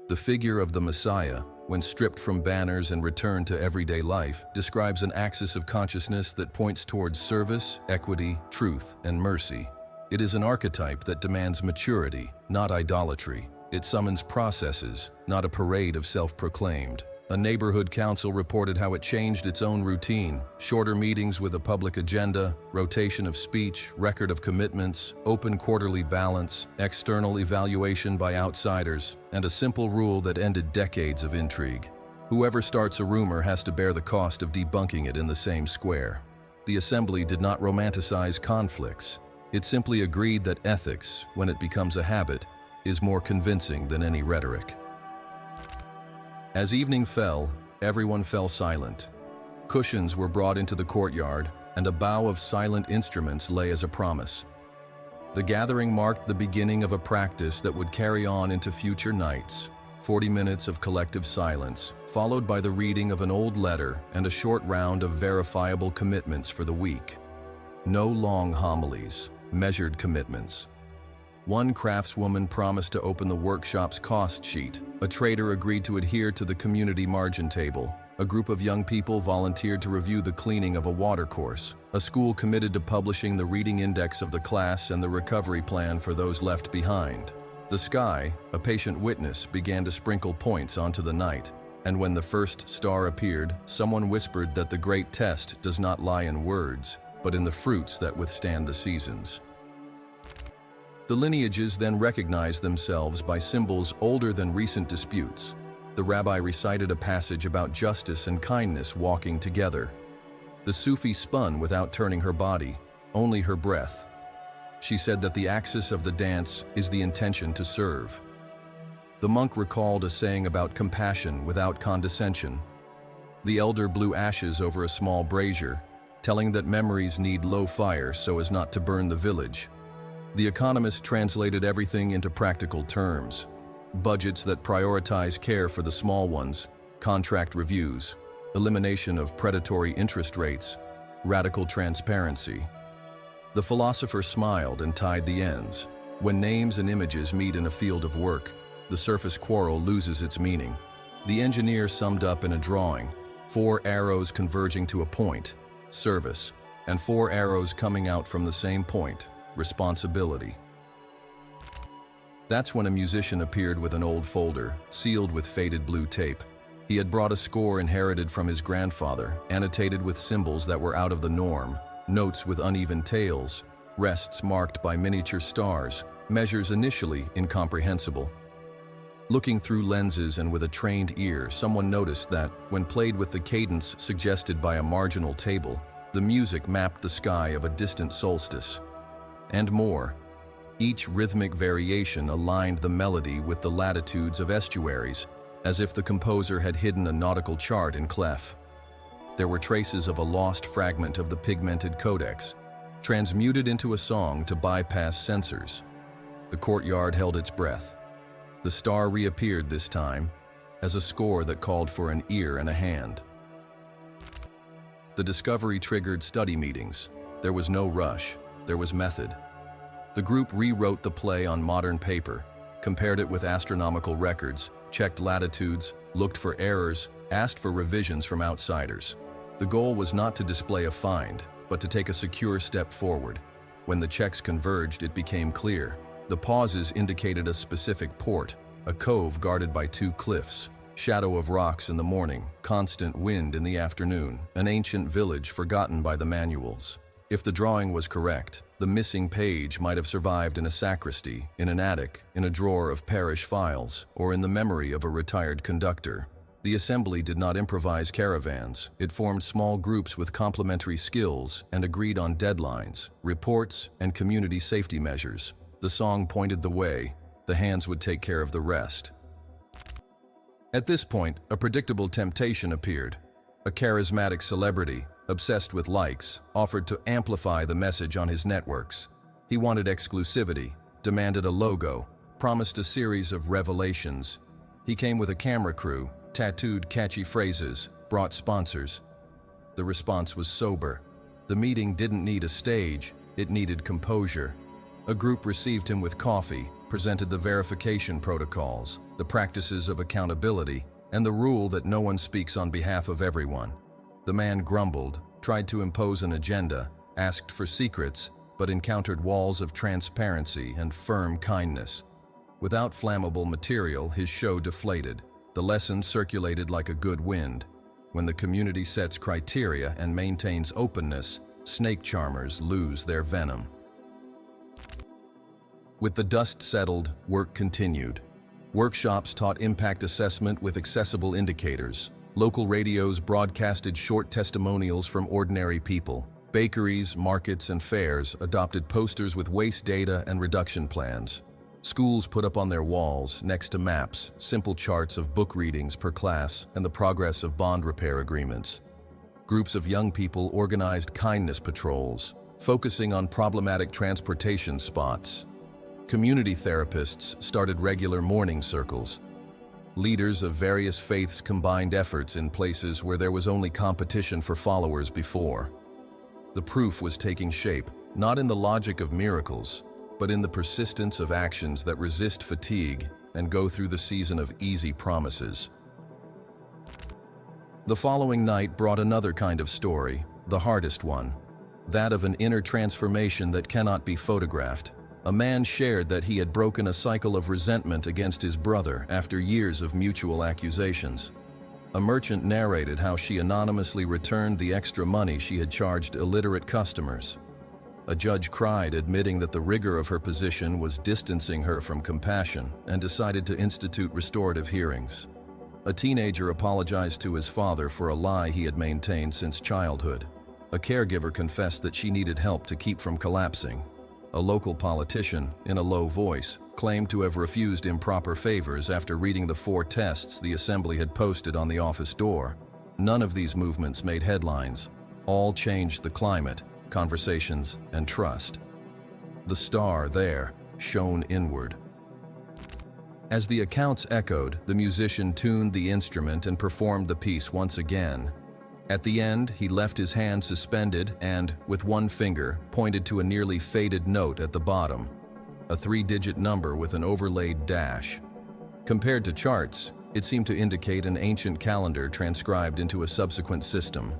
The figure of the Messiah, when stripped from banners and returned to everyday life, describes an axis of consciousness that points towards service, equity, truth, and mercy. It is an archetype that demands maturity, not idolatry. It summons processes, not a parade of self-proclaimed. A neighborhood council reported how it changed its own routine: shorter meetings with a public agenda, rotation of speech, record of commitments, open quarterly balance, external evaluation by outsiders, and a simple rule that ended decades of intrigue. Whoever starts a rumor has to bear the cost of debunking it in the same square. The assembly did not romanticize conflicts. It simply agreed that ethics, when it becomes a habit, is more convincing than any rhetoric. As evening fell, everyone fell silent. Cushions were brought into the courtyard, and a bow of silent instruments lay as a promise. The gathering marked the beginning of a practice that would carry on into future nights: 40 minutes of collective silence, followed by the reading of an old letter and a short round of verifiable commitments for the week. No long homilies, measured commitments. One craftswoman promised to open the workshop's cost sheet. A trader agreed to adhere to the community margin table. A group of young people volunteered to review the cleaning of a watercourse. A school committed to publishing the reading index of the class and the recovery plan for those left behind. The sky, a patient witness, began to sprinkle points onto the night. And when the first star appeared, someone whispered that the great test does not lie in words, but in the fruits that withstand the seasons. The lineages then recognized themselves by symbols older than recent disputes. The rabbi recited a passage about justice and kindness walking together. The Sufi spun without turning her body, only her breath. She said that the axis of the dance is the intention to serve. The monk recalled a saying about compassion without condescension. The elder blew ashes over a small brazier, telling that memories need low fire so as not to burn the village. The economist translated everything into practical terms. Budgets that prioritize care for the small ones, contract reviews, elimination of predatory interest rates, radical transparency. The philosopher smiled and tied the ends. When names and images meet in a field of work, the surface quarrel loses its meaning. The engineer summed up in a drawing, 4 arrows converging to a point, service, and 4 arrows coming out from the same point, responsibility. That's when a musician appeared with an old folder, sealed with faded blue tape. He had brought a score inherited from his grandfather, annotated with symbols that were out of the norm, notes with uneven tails, rests marked by miniature stars, measures initially incomprehensible. Looking through lenses and with a trained ear, someone noticed that, when played with the cadence suggested by a marginal table, the music mapped the sky of a distant solstice. And more. Each rhythmic variation aligned the melody with the latitudes of estuaries, as if the composer had hidden a nautical chart in clef. There were traces of a lost fragment of the pigmented Codex, transmuted into a song to bypass censors. The courtyard held its breath. The star reappeared this time, as a score that called for an ear and a hand. The discovery triggered study meetings. There was no rush, there was method. The group rewrote the play on modern paper, compared it with astronomical records, checked latitudes, looked for errors, asked for revisions from outsiders. The goal was not to display a find, but to take a secure step forward. When the checks converged, it became clear. The pauses indicated a specific port, a cove guarded by 2 cliffs, shadow of rocks in the morning, constant wind in the afternoon, an ancient village forgotten by the manuals. If the drawing was correct, the missing page might have survived in a sacristy, in an attic, in a drawer of parish files, or in the memory of a retired conductor. The assembly did not improvise caravans. It formed small groups with complementary skills and agreed on deadlines, reports, and community safety measures. The song pointed the way. The hands would take care of the rest. At this point, a predictable temptation appeared. A charismatic celebrity, obsessed with likes, offered to amplify the message on his networks. He wanted exclusivity, demanded a logo, promised a series of revelations. He came with a camera crew, tattooed catchy phrases, brought sponsors. The response was sober. The meeting didn't need a stage, it needed composure. A group received him with coffee, presented the verification protocols, the practices of accountability, and the rule that no one speaks on behalf of everyone. The man grumbled, tried to impose an agenda, asked for secrets, but encountered walls of transparency and firm kindness. Without flammable material, his show deflated. The lesson circulated like a good wind. When the community sets criteria and maintains openness, snake charmers lose their venom. With the dust settled, work continued. Workshops taught impact assessment with accessible indicators. Local radios broadcasted short testimonials from ordinary people. Bakeries, markets, and fairs adopted posters with waste data and reduction plans. Schools put up on their walls, next to maps, simple charts of book readings per class and the progress of bond repair agreements. Groups of young people organized kindness patrols, focusing on problematic transportation spots. Community therapists started regular morning circles. Leaders of various faiths combined efforts in places where there was only competition for followers before. The proof was taking shape, not in the logic of miracles, but in the persistence of actions that resist fatigue and go through the season of easy promises. The following night brought another kind of story, the hardest one, that of an inner transformation that cannot be photographed. A man shared that he had broken a cycle of resentment against his brother after years of mutual accusations. A merchant narrated how she anonymously returned the extra money she had charged illiterate customers. A judge cried, admitting that the rigor of her position was distancing her from compassion, and decided to institute restorative hearings. A teenager apologized to his father for a lie he had maintained since childhood. A caregiver confessed that she needed help to keep from collapsing. A local politician, in a low voice, claimed to have refused improper favors after reading the 4 tests the assembly had posted on the office door. None of these movements made headlines. All changed the climate, conversations, and trust. The star there shone inward. As the accounts echoed, the musician tuned the instrument and performed the piece once again. At the end, he left his hand suspended and, with one finger, pointed to a nearly faded note at the bottom, a 3-digit number with an overlaid dash. Compared to charts, it seemed to indicate an ancient calendar transcribed into a subsequent system.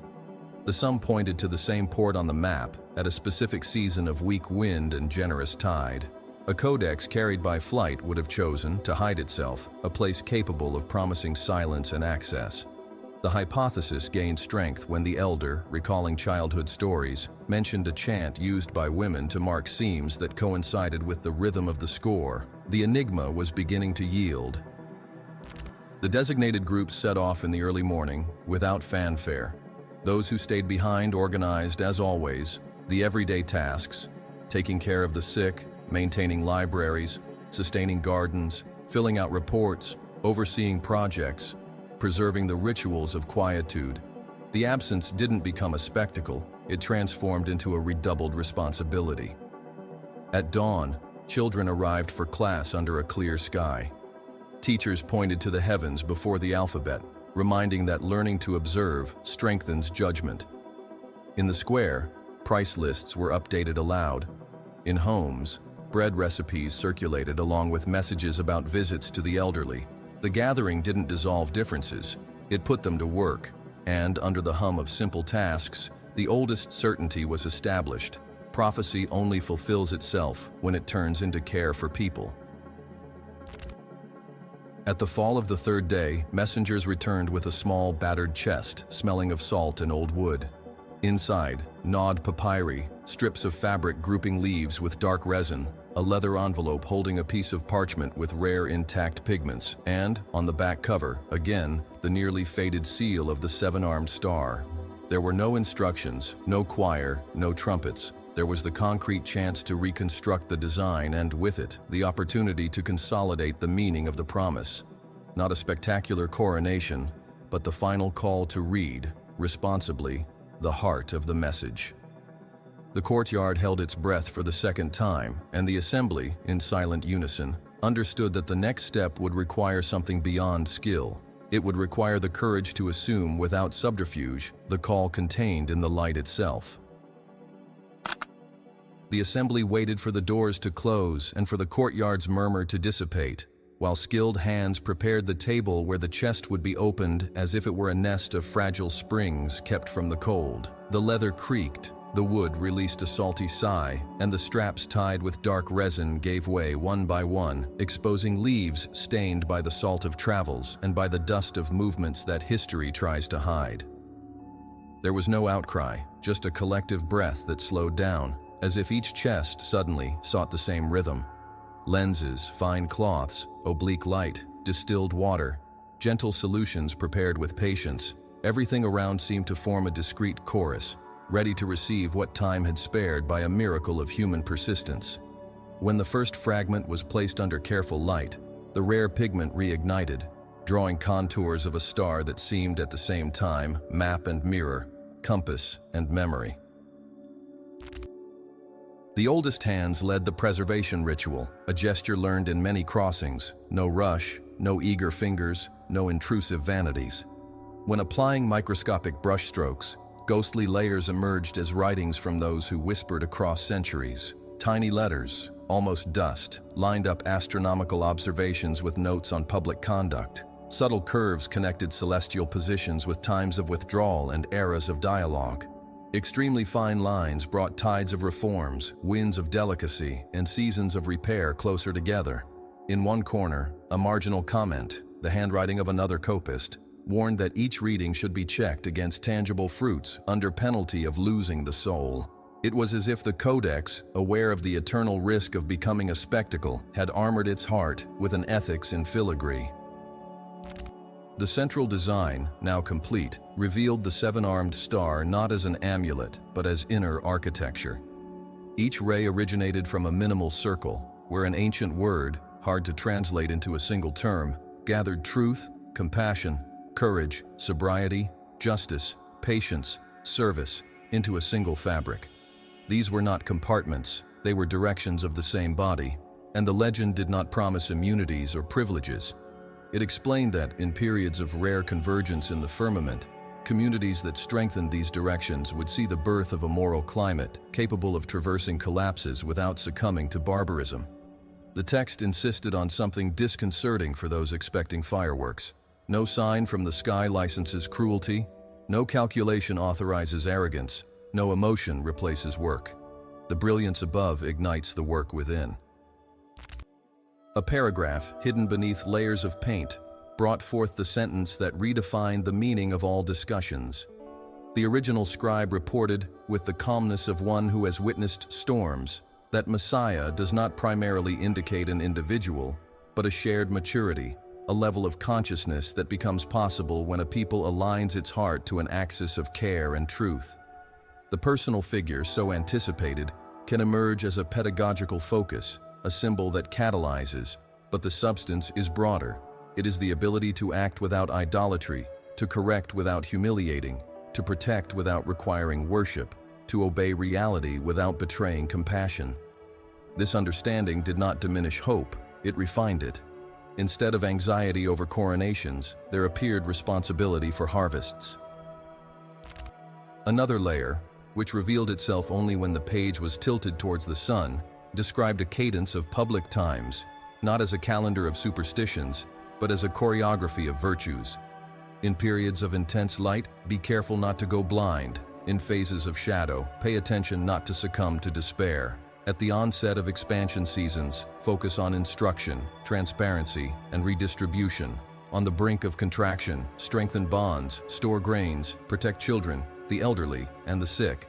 The sum pointed to the same port on the map, at a specific season of weak wind and generous tide. A codex carried by flight would have chosen, to hide itself, a place capable of promising silence and access. The hypothesis gained strength when the elder, recalling childhood stories, mentioned a chant used by women to mark seams that coincided with the rhythm of the score. The enigma was beginning to yield. The designated groups set off in the early morning, without fanfare. Those who stayed behind organized, as always, the everyday tasks, taking care of the sick, maintaining libraries, sustaining gardens, filling out reports, overseeing projects, preserving the rituals of quietude. The absence didn't become a spectacle, it transformed into a redoubled responsibility. At dawn, children arrived for class under a clear sky. Teachers pointed to the heavens before the alphabet, reminding that learning to observe strengthens judgment. In the square, price lists were updated aloud. In homes, bread recipes circulated along with messages about visits to the elderly. The gathering didn't dissolve differences, it put them to work, and under the hum of simple tasks, the oldest certainty was established. Prophecy only fulfills itself when it turns into care for people. At the fall of the 3rd day, messengers returned with a small, battered chest, smelling of salt and old wood. Inside, gnawed papyri, strips of fabric grouping leaves with dark resin, a leather envelope holding a piece of parchment with rare intact pigments, and, on the back cover, again, the nearly faded seal of the 7-armed star. There were no instructions, no choir, no trumpets. There was the concrete chance to reconstruct the design and, with it, the opportunity to consolidate the meaning of the promise. Not a spectacular coronation, but the final call to read, responsibly, the heart of the message. The courtyard held its breath for the 2nd time, and the assembly, in silent unison, understood that the next step would require something beyond skill. It would require the courage to assume, without subterfuge, the call contained in the light itself. The assembly waited for the doors to close and for the courtyard's murmur to dissipate, while skilled hands prepared the table where the chest would be opened as if it were a nest of fragile springs kept from the cold. The leather creaked, the wood released a salty sigh, and the straps tied with dark resin gave way one by one, exposing leaves stained by the salt of travels and by the dust of movements that history tries to hide. There was no outcry, just a collective breath that slowed down, as if each chest suddenly sought the same rhythm. Lenses, fine cloths, oblique light, distilled water, gentle solutions prepared with patience. Everything around seemed to form a discrete chorus, ready to receive what time had spared by a miracle of human persistence. When the first fragment was placed under careful light, the rare pigment reignited, drawing contours of a star that seemed at the same time map and mirror, compass and memory. The oldest hands led the preservation ritual, a gesture learned in many crossings. No rush, no eager fingers, no intrusive vanities. When applying microscopic brushstrokes, ghostly layers emerged as writings from those who whispered across centuries. Tiny letters, almost dust, lined up astronomical observations with notes on public conduct. Subtle curves connected celestial positions with times of withdrawal and eras of dialogue. Extremely fine lines brought tides of reforms, winds of delicacy, and seasons of repair closer together. In one corner, a marginal comment, the handwriting of another copist, warned that each reading should be checked against tangible fruits under penalty of losing the soul. It was as if the Codex, aware of the eternal risk of becoming a spectacle, had armored its heart with an ethics in filigree. The central design, now complete, revealed the seven-armed star not as an amulet, but as inner architecture. Each ray originated from a minimal circle, where an ancient word, hard to translate into a single term, gathered truth, compassion, courage, sobriety, justice, patience, service, into a single fabric. These were not compartments, they were directions of the same body, and the legend did not promise immunities or privileges. It explained that, in periods of rare convergence in the firmament, communities that strengthened these directions would see the birth of a moral climate capable of traversing collapses without succumbing to barbarism. The text insisted on something disconcerting for those expecting fireworks. No sign from the sky licenses cruelty, no calculation authorizes arrogance, no emotion replaces work. The brilliance above ignites the work within. A paragraph, hidden beneath layers of paint, brought forth the sentence that redefined the meaning of all discussions. The original scribe reported, with the calmness of one who has witnessed storms, that Messiah does not primarily indicate an individual, but a shared maturity, a level of consciousness that becomes possible when a people aligns its heart to an axis of care and truth. The personal figure so anticipated can emerge as a pedagogical focus, a symbol that catalyzes, but the substance is broader. It is the ability to act without idolatry, to correct without humiliating, to protect without requiring worship, to obey reality without betraying compassion. This understanding did not diminish hope, it refined it. Instead of anxiety over coronations, there appeared responsibility for harvests. Another layer, which revealed itself only when the page was tilted towards the sun, described a cadence of public times, not as a calendar of superstitions, but as a choreography of virtues. In periods of intense light, be careful not to go blind. In phases of shadow, pay attention not to succumb to despair. At the onset of expansion seasons, focus on instruction, transparency, and redistribution. On the brink of contraction, strengthen bonds, store grains, protect children, the elderly, and the sick.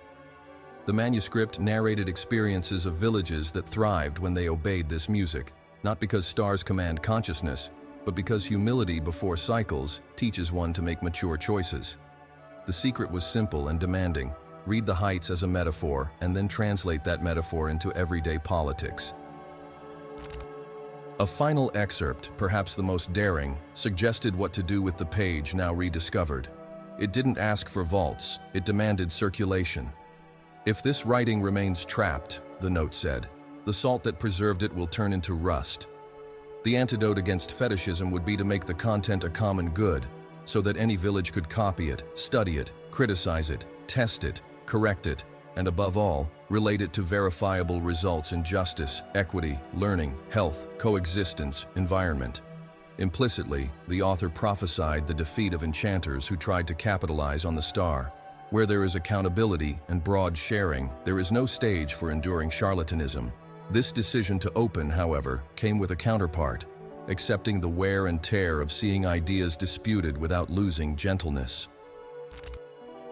The manuscript narrated experiences of villages that thrived when they obeyed this music, not because stars command consciousness, but because humility before cycles teaches one to make mature choices. The secret was simple and demanding. Read the heights as a metaphor, and then translate that metaphor into everyday politics. A final excerpt, perhaps the most daring, suggested what to do with the page now rediscovered. It didn't ask for vaults, it demanded circulation. If this writing remains trapped, the note said, the salt that preserved it will turn into rust. The antidote against fetishism would be to make the content a common good, so that any village could copy it, study it, criticize it, test it, correct it, and above all, relate it to verifiable results in justice, equity, learning, health, coexistence, environment. Implicitly, the author prophesied the defeat of enchanters who tried to capitalize on the star. Where there is accountability and broad sharing, there is no stage for enduring charlatanism. This decision to open, however, came with a counterpart, accepting the wear and tear of seeing ideas disputed without losing gentleness.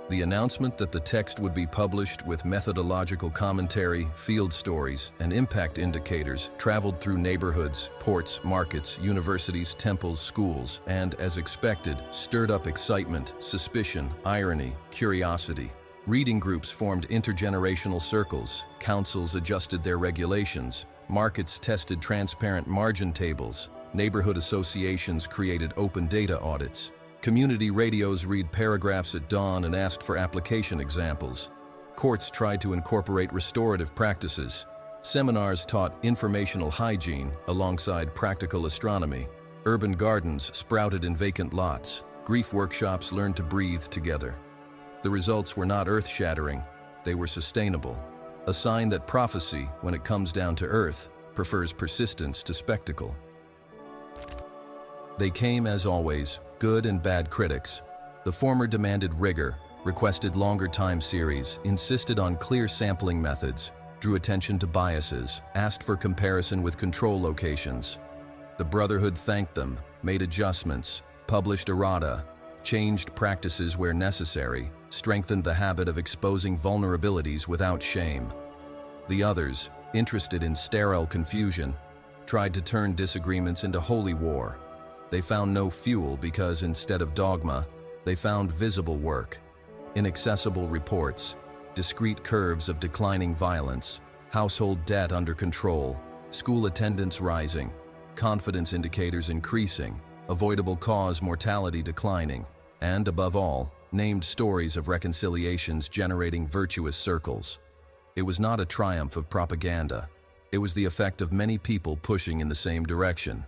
The announcement that the text would be published with methodological commentary, field stories, and impact indicators traveled through neighborhoods, ports, markets, universities, temples, schools, and, as expected, stirred up excitement, suspicion, irony, curiosity. Reading groups formed intergenerational circles, councils adjusted their regulations, markets tested transparent margin tables, neighborhood associations created open data audits. Community radios read paragraphs at dawn and asked for application examples. Courts tried to incorporate restorative practices. Seminars taught informational hygiene alongside practical astronomy. Urban gardens sprouted in vacant lots. Grief workshops learned to breathe together. The results were not earth-shattering, they were sustainable. A sign that prophecy, when it comes down to earth, prefers persistence to spectacle. They came, as always, good and bad critics. The former demanded rigor, requested longer time series, insisted on clear sampling methods, drew attention to biases, asked for comparison with control locations. The Brotherhood thanked them, made adjustments, published errata, changed practices where necessary, strengthened the habit of exposing vulnerabilities without shame. The others, interested in sterile confusion, tried to turn disagreements into holy war. They found no fuel because instead of dogma, they found visible work, inaccessible reports, discrete curves of declining violence, household debt under control, school attendance rising, confidence indicators increasing, avoidable cause mortality declining, and, above all, named stories of reconciliations generating virtuous circles. It was not a triumph of propaganda. It was the effect of many people pushing in the same direction.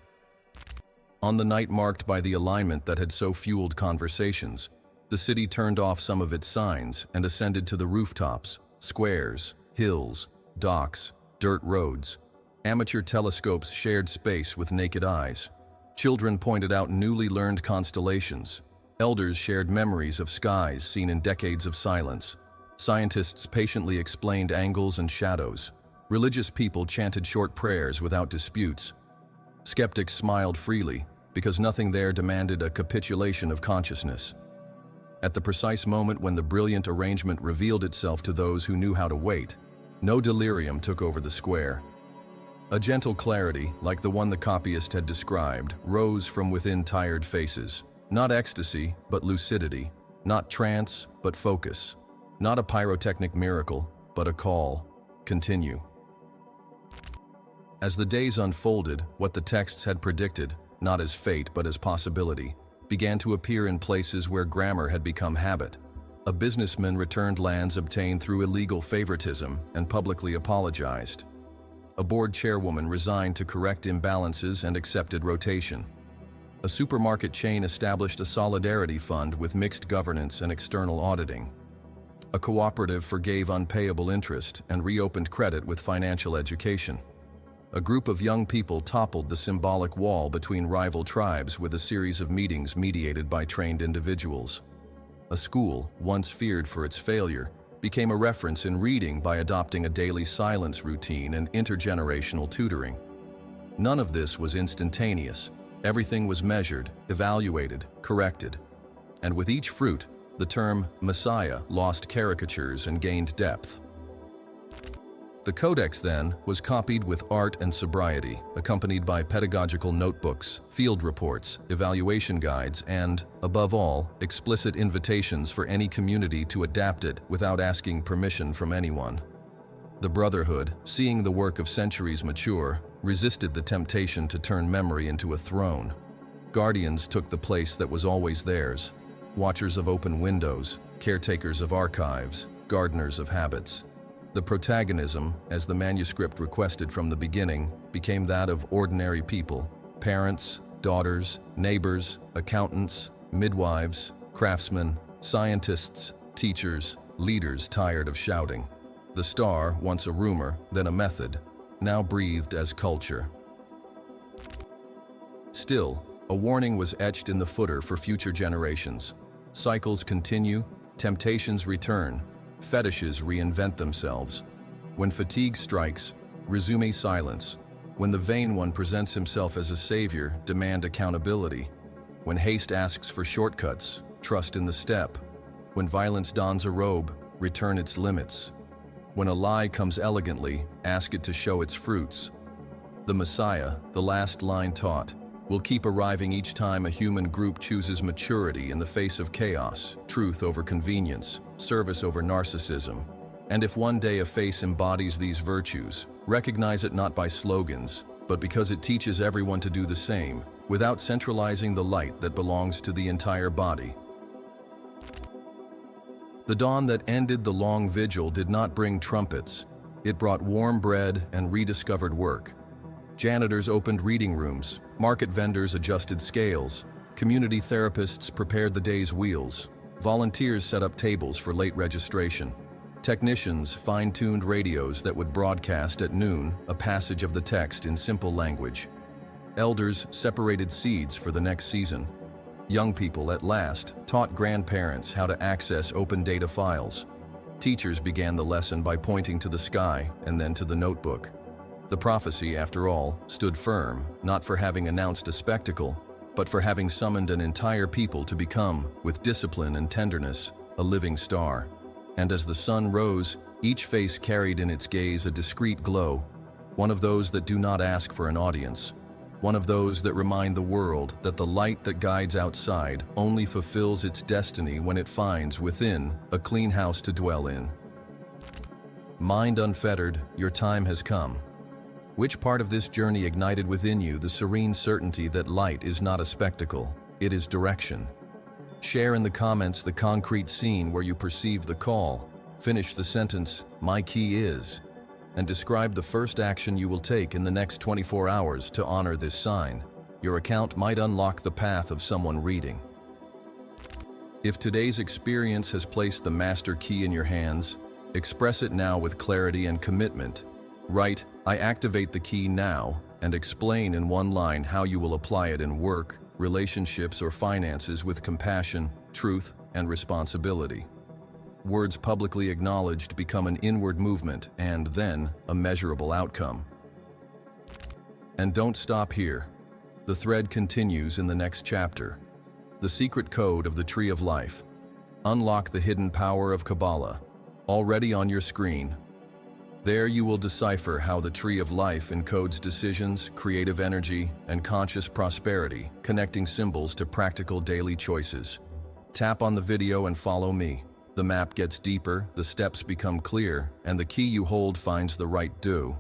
On the night marked by the alignment that had so fueled conversations, the city turned off some of its signs and ascended to the rooftops, squares, hills, docks, dirt roads. Amateur telescopes shared space with naked eyes. Children pointed out newly learned constellations. Elders shared memories of skies seen in decades of silence. Scientists patiently explained angles and shadows. Religious people chanted short prayers without disputes. Skeptics smiled freely, because nothing there demanded a capitulation of consciousness. At the precise moment when the brilliant arrangement revealed itself to those who knew how to wait, no delirium took over the square. A gentle clarity, like the one the copyist had described, rose from within tired faces. Not ecstasy, but lucidity. Not trance, but focus. Not a pyrotechnic miracle, but a call. Continue. As the days unfolded, what the texts had predicted, not as fate but as possibility, began to appear in places where grammar had become habit. A businessman returned lands obtained through illegal favoritism and publicly apologized. A board chairwoman resigned to correct imbalances and accepted rotation. A supermarket chain established a solidarity fund with mixed governance and external auditing. A cooperative forgave unpayable interest and reopened credit with financial education. A group of young people toppled the symbolic wall between rival tribes with a series of meetings mediated by trained individuals. A school, once feared for its failure, became a reference in reading by adopting a daily silence routine and intergenerational tutoring. None of this was instantaneous. Everything was measured, evaluated, corrected. And with each fruit, the term Messiah lost caricatures and gained depth. The Codex, then, was copied with art and sobriety, accompanied by pedagogical notebooks, field reports, evaluation guides, and, above all, explicit invitations for any community to adapt it without asking permission from anyone. The Brotherhood, seeing the work of centuries mature, resisted the temptation to turn memory into a throne. Guardians took the place that was always theirs, watchers of open windows, caretakers of archives, gardeners of habits. The protagonism, as the manuscript requested from the beginning, became that of ordinary people: parents, daughters, neighbors, accountants, midwives, craftsmen, scientists, teachers, leaders tired of shouting. The star, once a rumor, then a method, now breathed as culture. Still, a warning was etched in the footer for future generations. Cycles continue, temptations return, fetishes reinvent themselves. When fatigue strikes, resume silence. When the vain one presents himself as a savior, demand accountability. When haste asks for shortcuts, trust in the step. When violence dons a robe, return its limits. When a lie comes elegantly, ask it to show its fruits. The Messiah, the last line taught, will keep arriving each time a human group chooses maturity in the face of chaos, truth over convenience, service over narcissism. And if one day a face embodies these virtues, recognize it not by slogans, but because it teaches everyone to do the same, without centralizing the light that belongs to the entire body. The dawn that ended the long vigil did not bring trumpets. It brought warm bread and rediscovered work. Janitors opened reading rooms, market vendors adjusted scales, community therapists prepared the day's wheels, volunteers set up tables for late registration. Technicians fine-tuned radios that would broadcast at noon a passage of the text in simple language. Elders separated seeds for the next season. Young people, at last, taught grandparents how to access open data files. Teachers began the lesson by pointing to the sky and then to the notebook. The prophecy, after all, stood firm, not for having announced a spectacle, but for having summoned an entire people to become, with discipline and tenderness, a living star. And as the sun rose, each face carried in its gaze a discreet glow, one of those that do not ask for an audience, one of those that remind the world that the light that guides outside only fulfills its destiny when it finds within a clean house to dwell in. Mind unfettered, your time has come. Which part of this journey ignited within you the serene certainty that light is not a spectacle, it is direction? Share in the comments the concrete scene where you perceived the call. Finish the sentence, "My key is," and describe the first action you will take in the next 24 hours to honor this sign. Your account might unlock the path of someone reading. If today's experience has placed the master key in your hands, express it now with clarity and commitment. Write, "I activate the key now," and explain in one line how you will apply it in work, relationships, or finances with compassion, truth, and responsibility. Words publicly acknowledged become an inward movement and then a measurable outcome. And don't stop here. The thread continues in the next chapter. The secret code of the Tree of Life. Unlock the hidden power of Kabbalah. Already on your screen. There you will decipher how the Tree of Life encodes decisions, creative energy, and conscious prosperity, connecting symbols to practical daily choices. Tap on the video and follow me. The map gets deeper, the steps become clear, and the key you hold finds the right do.